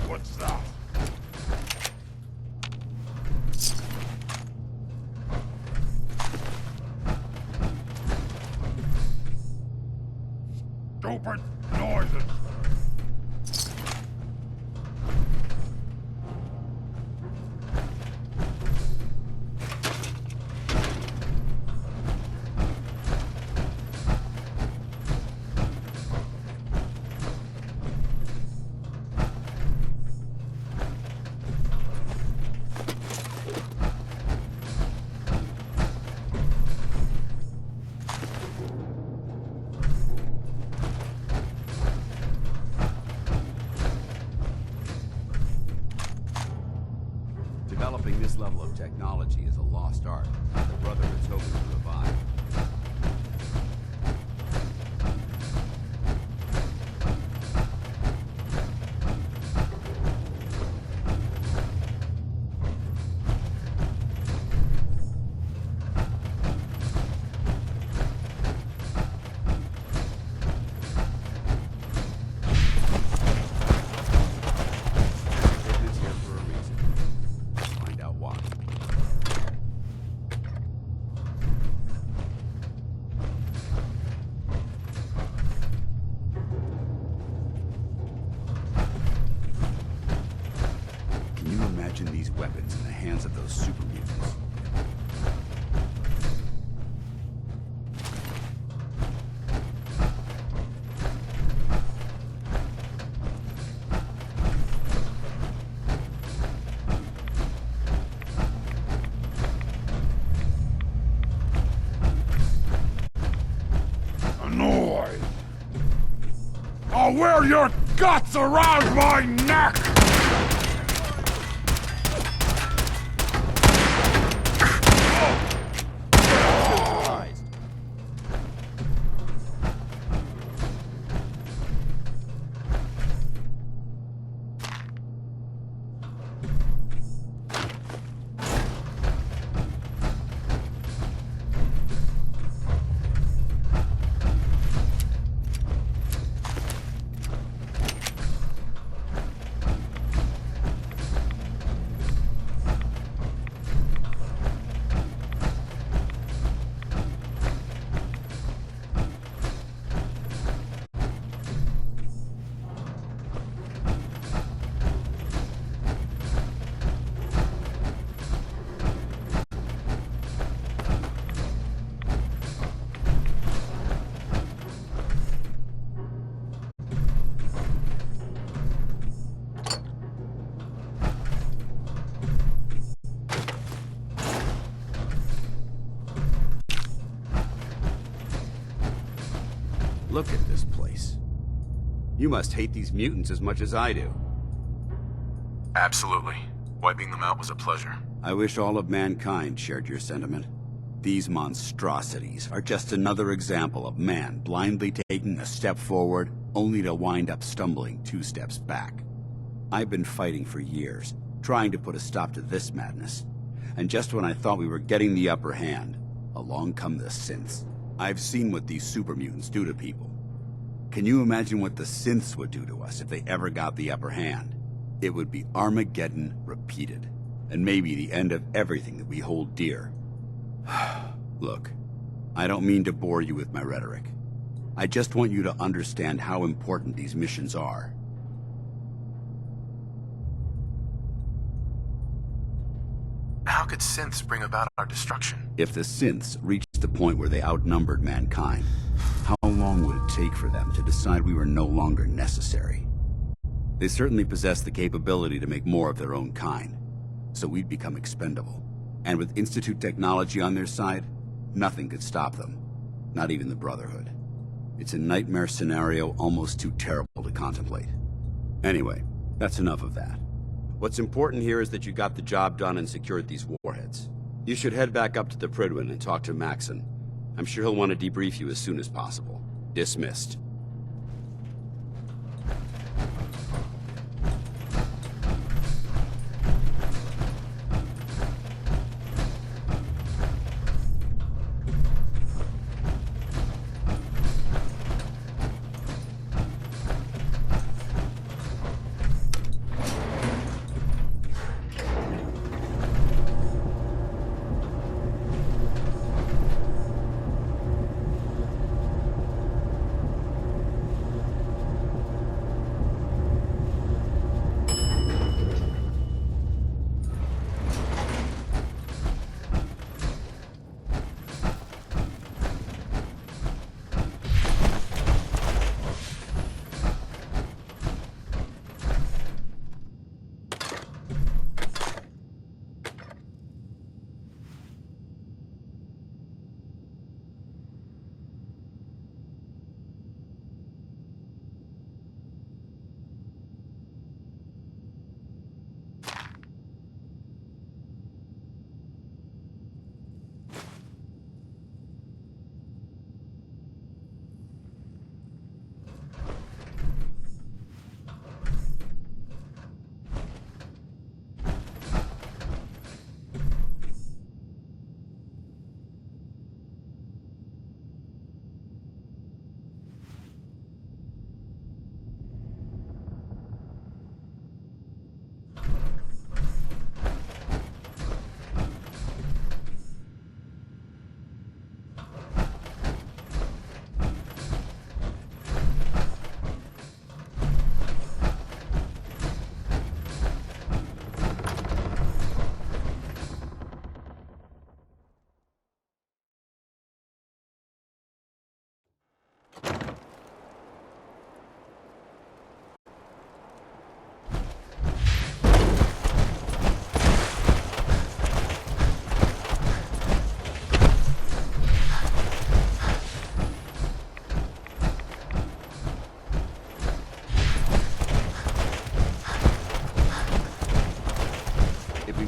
What's that? Stupid noises. Developing this level of technology is a lost art that the Brotherhood's hoping to revive. Equipment's here for a reason. Let's find out why. Can you imagine these weapons in the hands of those super mutants? Annoyed. I'll wear your guts around my neck! Look at this place. You must hate these mutants as much as I do. Absolutely. Wiping them out was a pleasure. I wish all of mankind shared your sentiment. These monstrosities are just another example of man blindly taking a step forward, only to wind up stumbling 2 steps back. I've been fighting for years, trying to put a stop to this madness. And just when I thought we were getting the upper hand, along come the synths. I've seen what these super mutants do to people. Can you imagine what the synths would do to us if they ever got the upper hand? It would be Armageddon repeated, and maybe the end of everything that we hold dear. Look, I don't mean to bore you with my rhetoric. I just want you to understand how important these missions are. How could synths bring about our destruction? If the synths reached the point where they outnumbered mankind, how long would it take for them to decide we were no longer necessary? They certainly possess the capability to make more of their own kind, so we'd become expendable. And with Institute technology on their side, nothing could stop them, not even the Brotherhood. It's a nightmare scenario almost too terrible to contemplate. Anyway, that's enough of that. What's important here is that you got the job done and secured these warheads. You should head back up to the Prydwen and talk to Maxon. I'm sure he'll want to debrief you as soon as possible. Dismissed.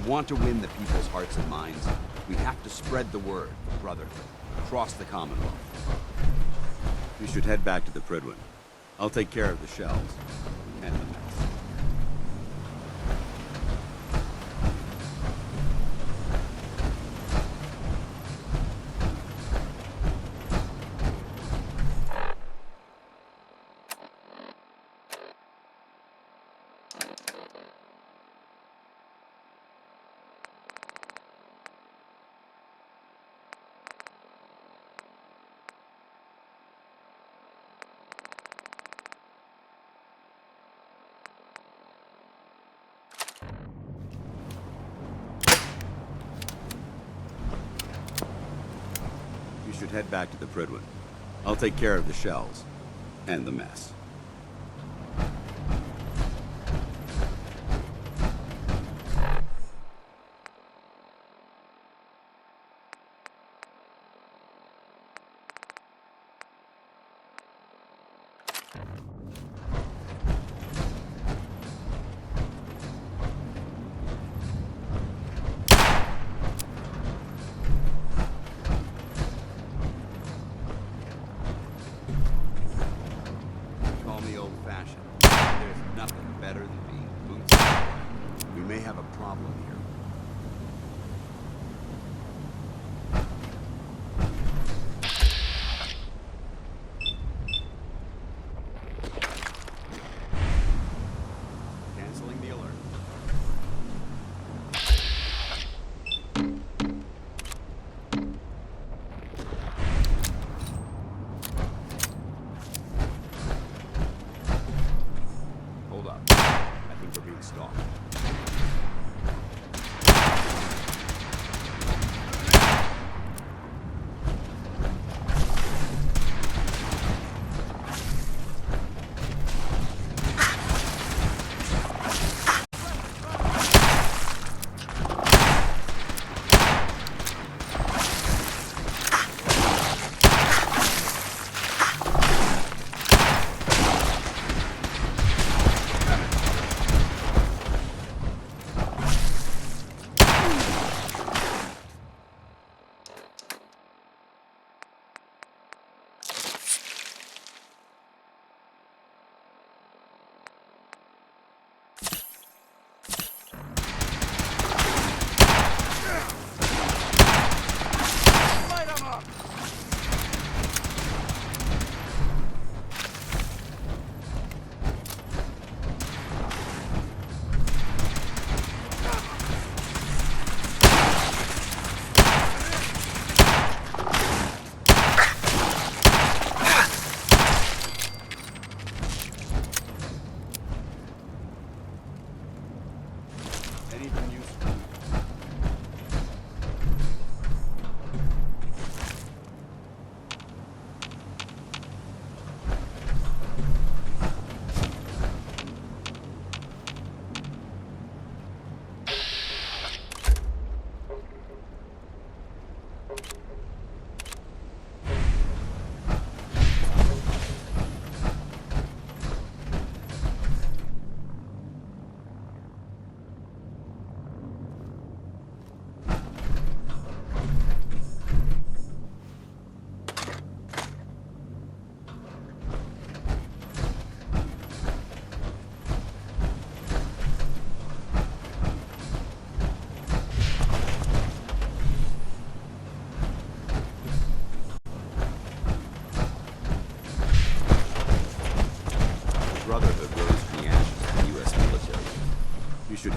Want to win the people's hearts and minds, we have to spread the word of brotherhood across the Commonwealth. You should head back to the Prydwen. I'll take care of the shells and the mess. Should head back to the Prydwen. I'll take care of the shells and the mess.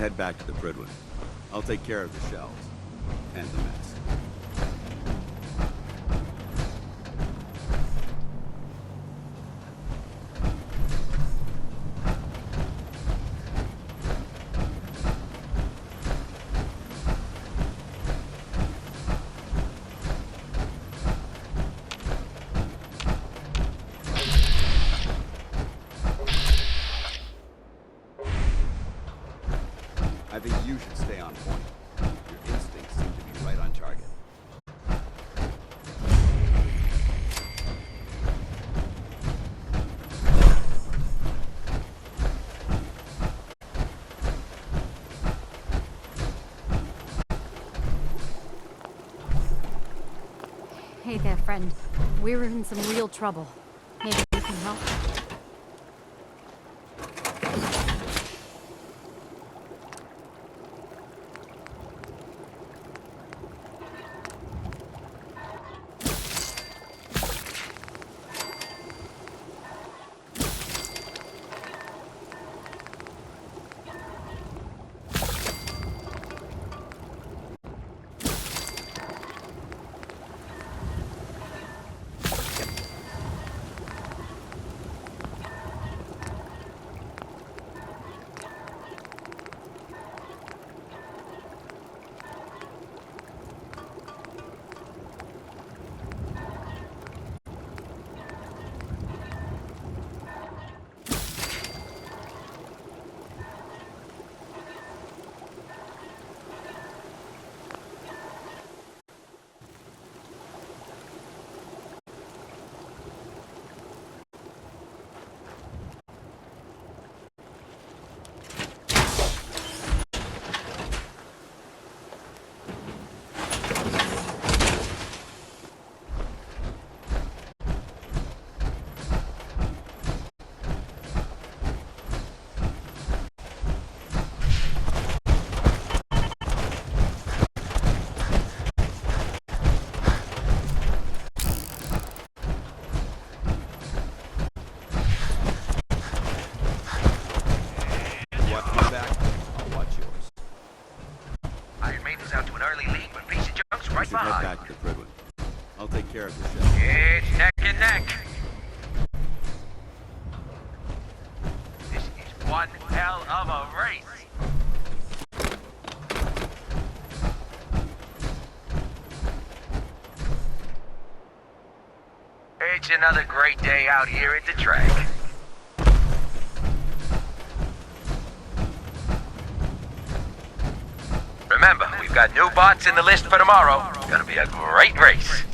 head back to the Prydwen. I'll take care of the shells. And the mess. I think you should stay on point. Your instincts seem to be right on target. Hey there, friend. We're in some real trouble. Maybe you can help? Head back to the Prydwen. I'll take care of the shell. It's neck and neck. This is one hell of a race. It's another great day out here at the track. Remember, we've got new bots in the list for tomorrow. Gonna be a great race.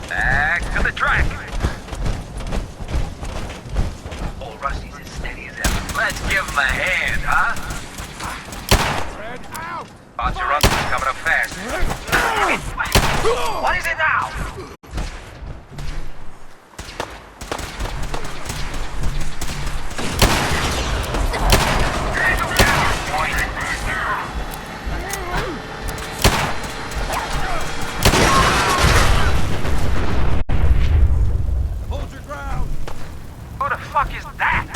Back to the track. Old Rusty's as steady as ever. Let's give him a hand, huh? Head out! Bots are up, he's coming up fast. What is it now? Who the fuck is that?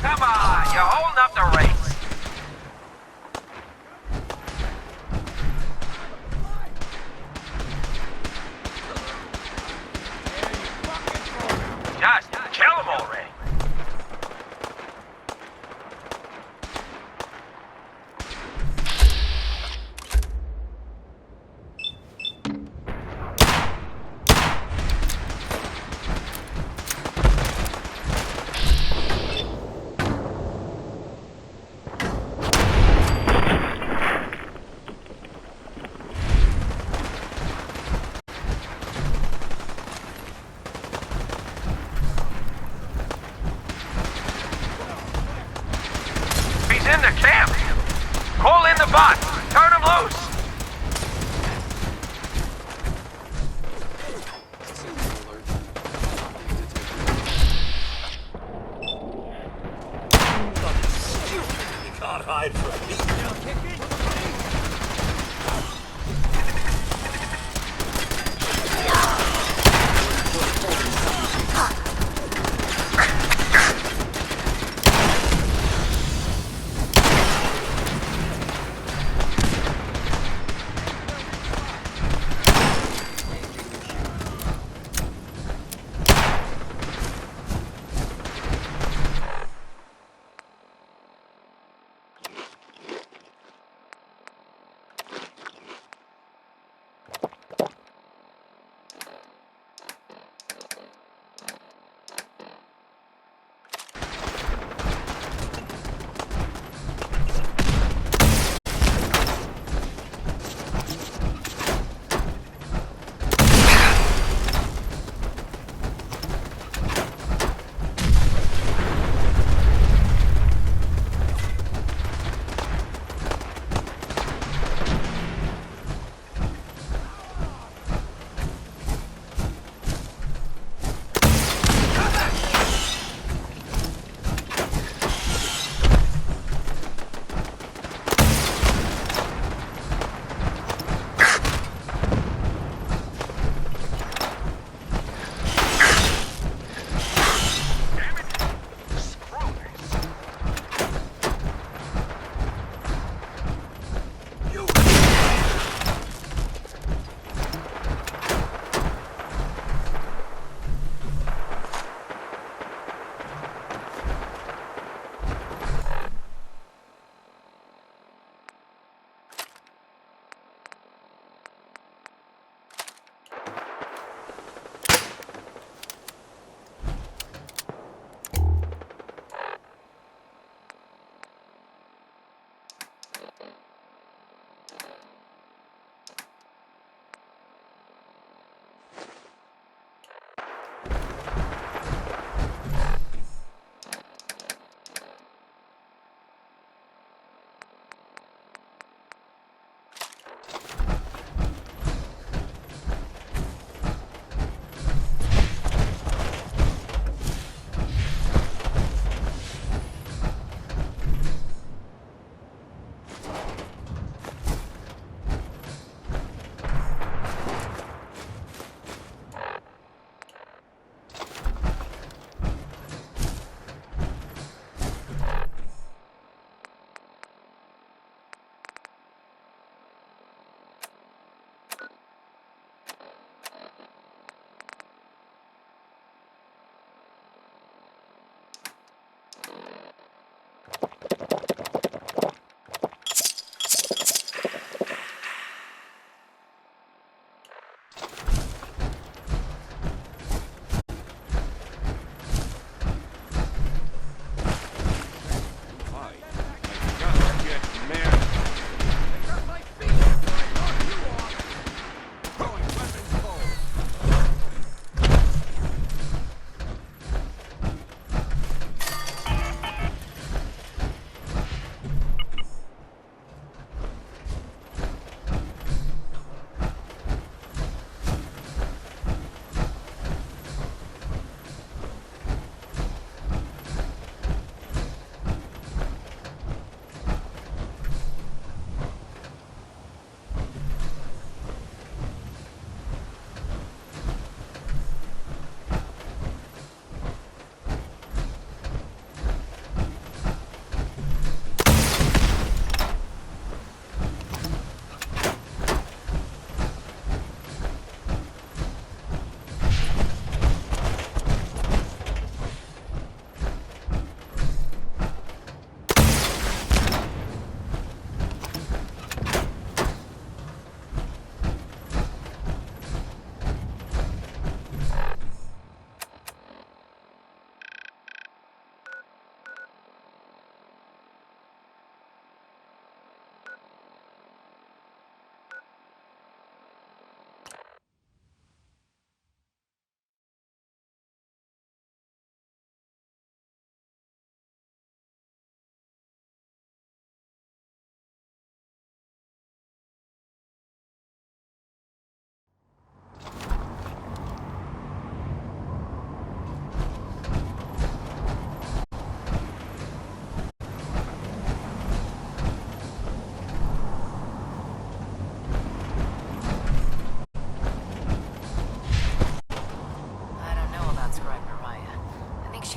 Come on, you're holding up the race. Just kill him already. In the camp! Call in the bot! Turn him loose! You can't hide from me.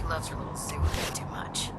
loves her little suit way too much.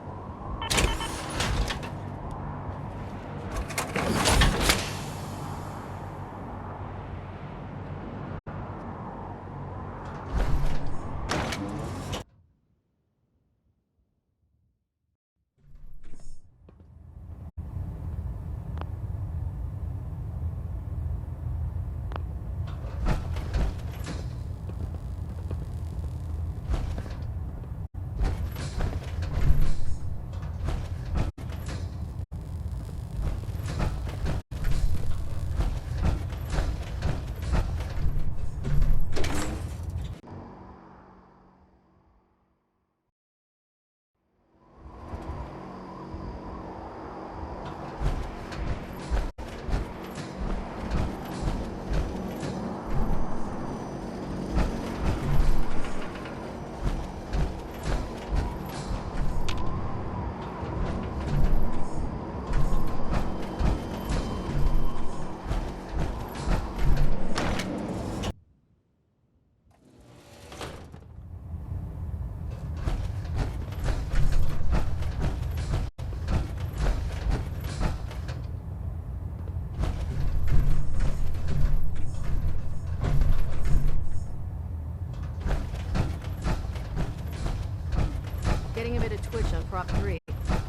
Getting a bit of twitch on prop 3.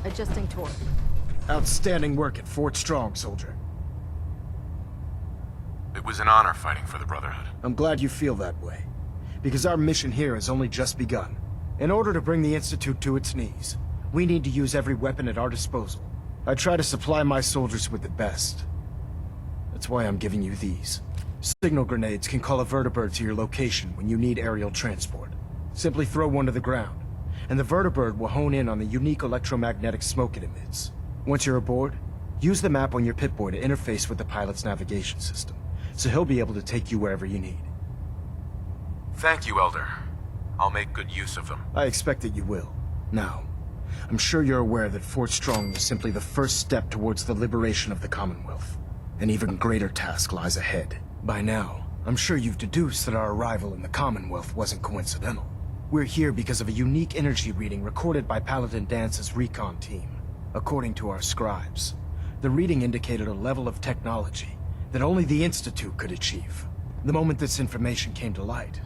Adjusting torque. Outstanding work at Fort Strong, soldier. It was an honor fighting for the Brotherhood. I'm glad you feel that way, because our mission here has only just begun. In order to bring the Institute to its knees, we need to use every weapon at our disposal. I try to supply my soldiers with the best. That's why I'm giving you these. Signal grenades can call a vertibird to your location when you need aerial transport. Simply throw one to the ground, and the vertibird will hone in on the unique electromagnetic smoke it emits. Once you're aboard, use the map on your Pip-Boy to interface with the pilot's navigation system, so he'll be able to take you wherever you need. Thank you, Elder. I'll make good use of them. I expect that you will. Now, I'm sure you're aware that Fort Strong is simply the first step towards the liberation of the Commonwealth. An even greater task lies ahead. By now, I'm sure you've deduced that our arrival in the Commonwealth wasn't coincidental. We're here because of a unique energy reading recorded by Paladin Dance's recon team. According to our scribes, the reading indicated a level of technology that only the Institute could achieve. The moment this information came to light,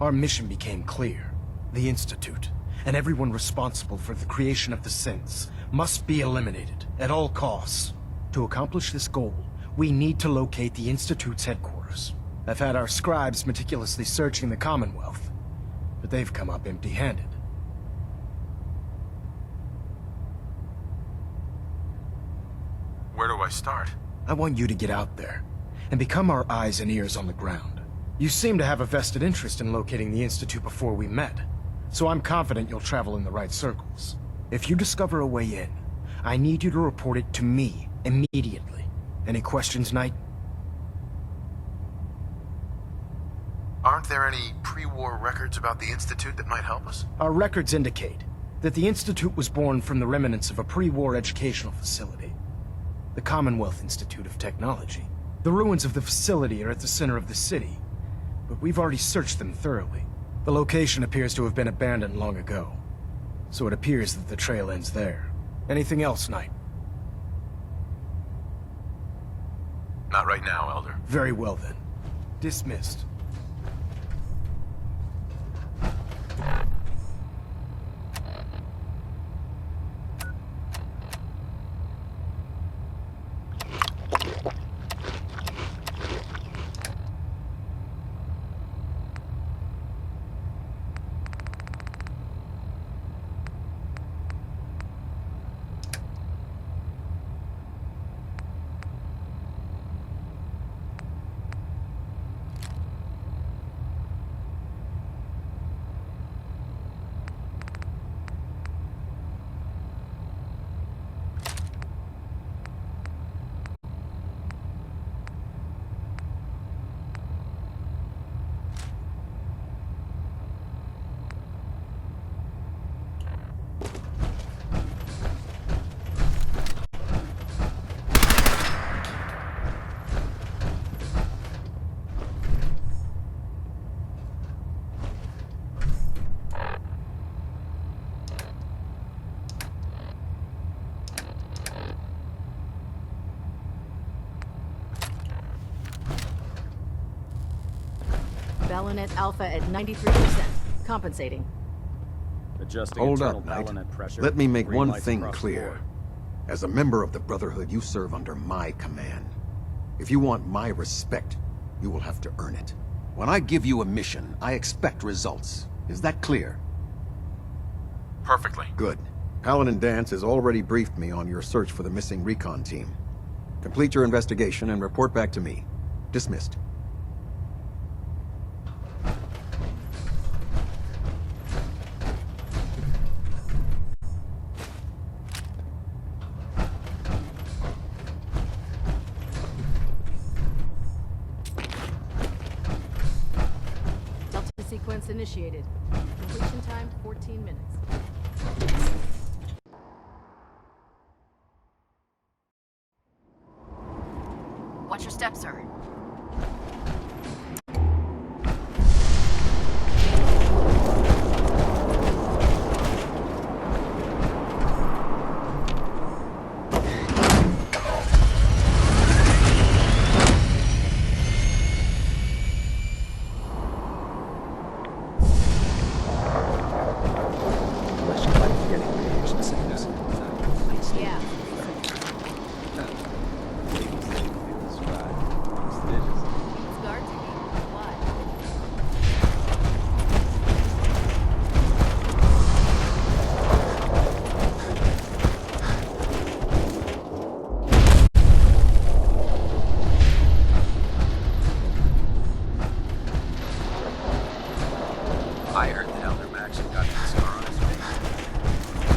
our mission became clear. The Institute, and everyone responsible for the creation of the synths, must be eliminated at all costs. To accomplish this goal, we need to locate the Institute's headquarters. I've had our scribes meticulously searching the Commonwealth, but they've come up empty-handed. Where do I start? I want you to get out there and become our eyes and ears on the ground. You seem to have a vested interest in locating the Institute before we met, so I'm confident you'll travel in the right circles. If you discover a way in, I need you to report it to me immediately. Any questions, Knight? Aren't there any pre-war records about the Institute that might help us? Our records indicate that the Institute was born from the remnants of a pre-war educational facility, the Commonwealth Institute of Technology. The ruins of the facility are at the center of the city, but we've already searched them thoroughly. The location appears to have been abandoned long ago, so it appears that the trail ends there. Anything else, Knight? Not right now, Elder. Very well then. Dismissed. Ballonette Alpha at 93%. Compensating. Adjusting Hold internal up, Knight. ballonette pressure. Let me make Green one lights thing across the clear. board. As a member of the Brotherhood, you serve under my command. If you want my respect, you will have to earn it. When I give you a mission, I expect results. Is that clear? Perfectly. Good. Paladin Danse has already briefed me on your search for the missing recon team. Complete your investigation and report back to me. Dismissed. Delta sequence initiated. Completion time 14 minutes. Watch your steps, sir. Yeah. Needs guard taking. Why? I heard that Elder Max had gotten a scar on his face.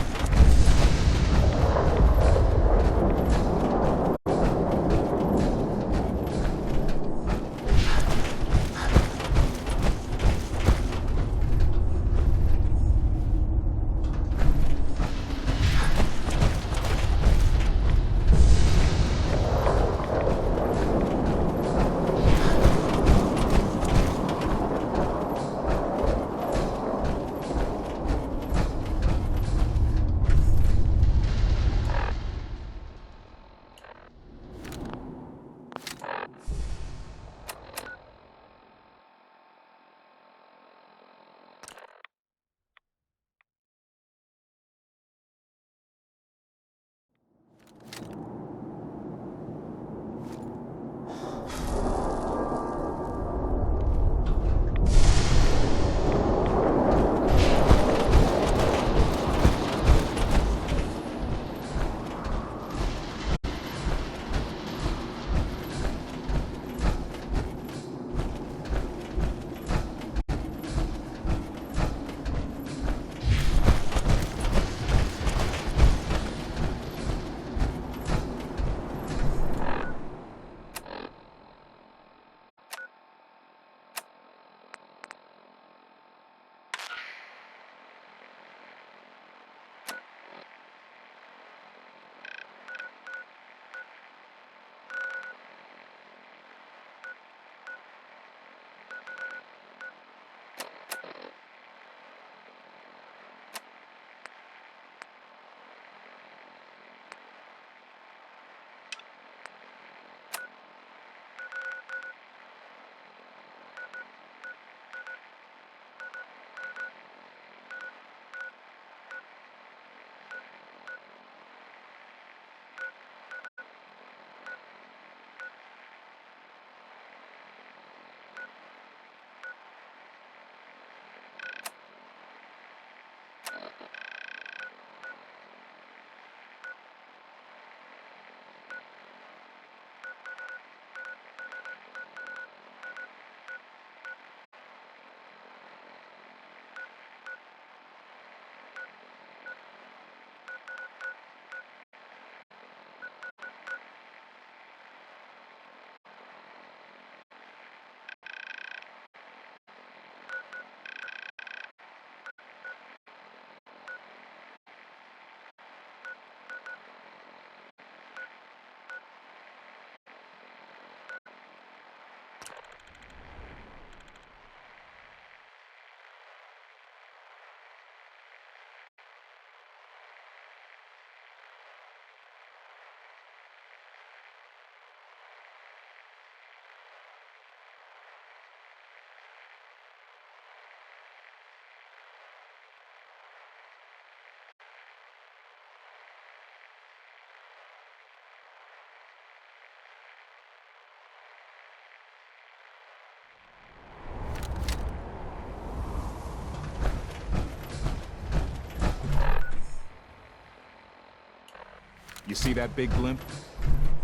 You see that big blimp?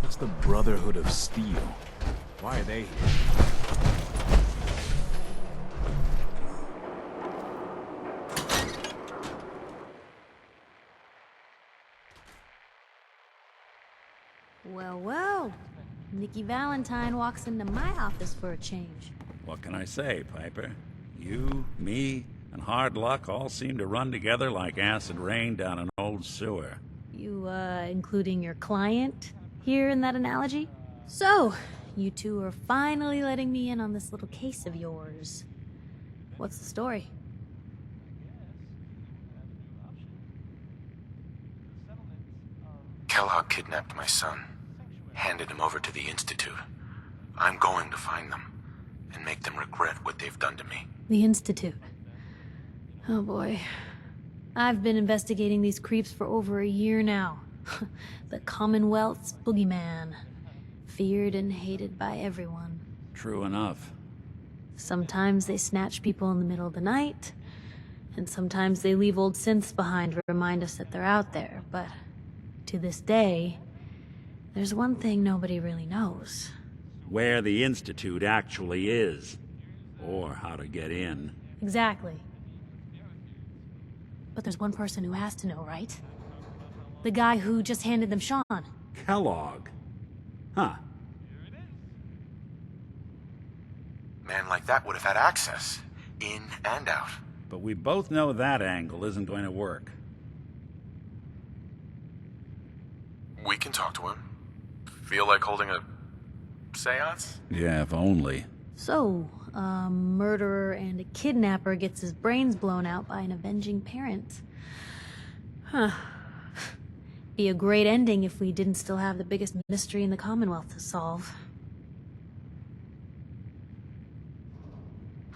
That's the Brotherhood of Steel. Why are they here? Well, well. Nikki Valentine walks into my office for a change. What can I say, Piper? You, me, and hard luck all seem to run together like acid rain down an old sewer. You, including your client here in that analogy? So, you two are finally letting me in on this little case of yours. What's the story? Kellogg kidnapped my son, handed him over to the Institute. I'm going to find them and make them regret what they've done to me. The Institute. Oh boy. I've been investigating these creeps for over a year now. The Commonwealth's boogeyman. Feared and hated by everyone. True enough. Sometimes they snatch people in the middle of the night, and sometimes they leave old synths behind to remind us that they're out there, but to this day, there's one thing nobody really knows. Where the Institute actually is. Or how to get in. Exactly. But there's one person who has to know, right? The guy who just handed them Sean. Kellogg. Huh. Man like that would have had access, in and out. But we both know that angle isn't going to work. We can talk to him. Feel like holding a seance? Yeah, if only. So, a murderer and a kidnapper gets his brains blown out by an avenging parent. Huh. Be a great ending if we didn't still have the biggest mystery in the Commonwealth to solve.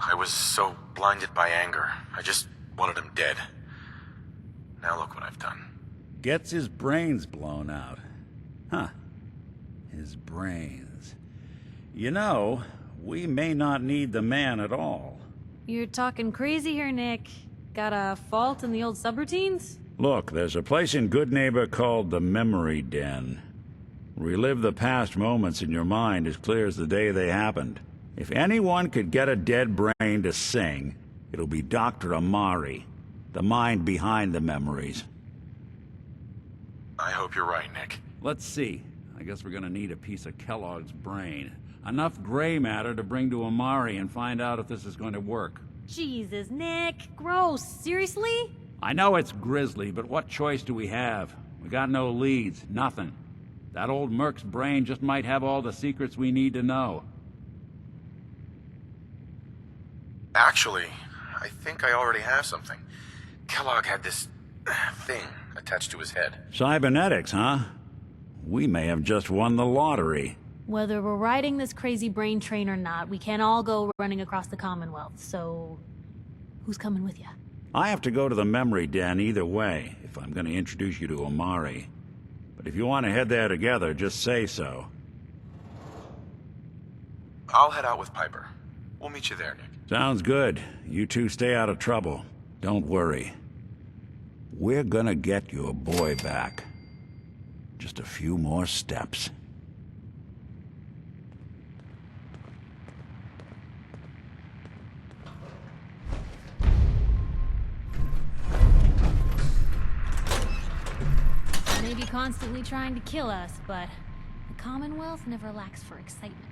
I was so blinded by anger. I just wanted him dead. Now look what I've done. Gets his brains blown out. Huh. His brains. You know, we may not need the man at all. You're talking crazy here, Nick. Got a fault in the old subroutines? Look, there's a place in Good Neighbor called the Memory Den. Relive the past moments in your mind as clear as the day they happened. If anyone could get a dead brain to sing, it'll be Dr. Amari, the mind behind the memories. I hope you're right, Nick. Let's see. I guess we're gonna need a piece of Kellogg's brain. Enough gray matter to bring to Amari and find out if this is going to work. Jesus, Nick. Gross. Seriously? I know it's grisly, but what choice do we have? We got no leads, nothing. That old Merc's brain just might have all the secrets we need to know. Actually, I think I already have something. Kellogg had this thing attached to his head. Cybernetics, huh? We may have just won the lottery. Whether we're riding this crazy brain train or not, we can't all go running across the Commonwealth, so... who's coming with you? I have to go to the Memory Den either way, if I'm going to introduce you to Amari. But if you want to head there together, just say so. I'll head out with Piper. We'll meet you there, Nick. Sounds good. You two stay out of trouble. Don't worry. We're gonna get your boy back. Just a few more steps. Maybe constantly trying to kill us, but the Commonwealth never lacks for excitement.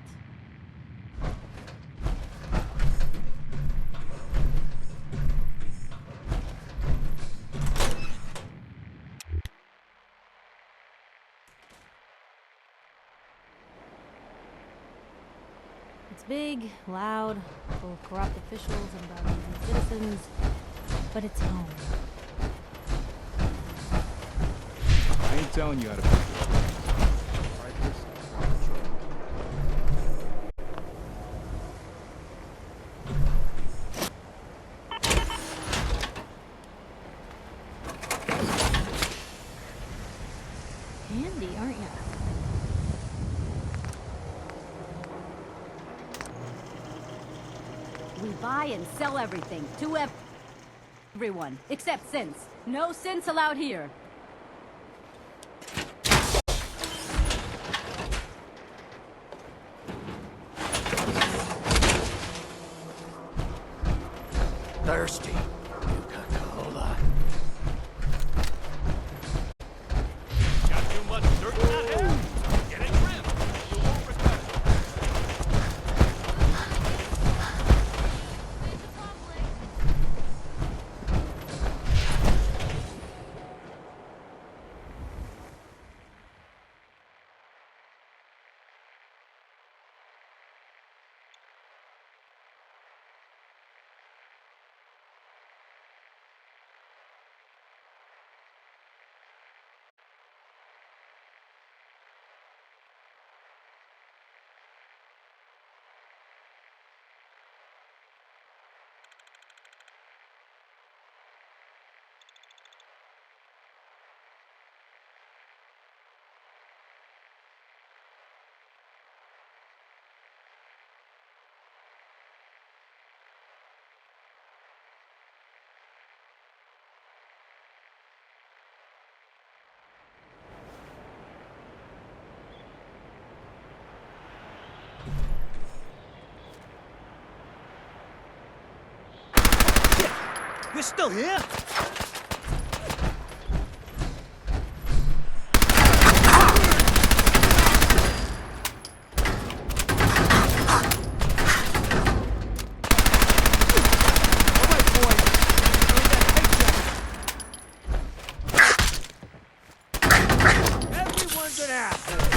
It's big, loud, full of corrupt officials and about citizens, but it's home. I ain't telling you how to be. Handy, aren't ya? We buy and sell everything to everyone, except synths. No synths allowed here. thirsty. Coca-Cola. Got too much dirt in that hair? Get it trimmed. You won't regret it. You're still here? Everyone's an asshole.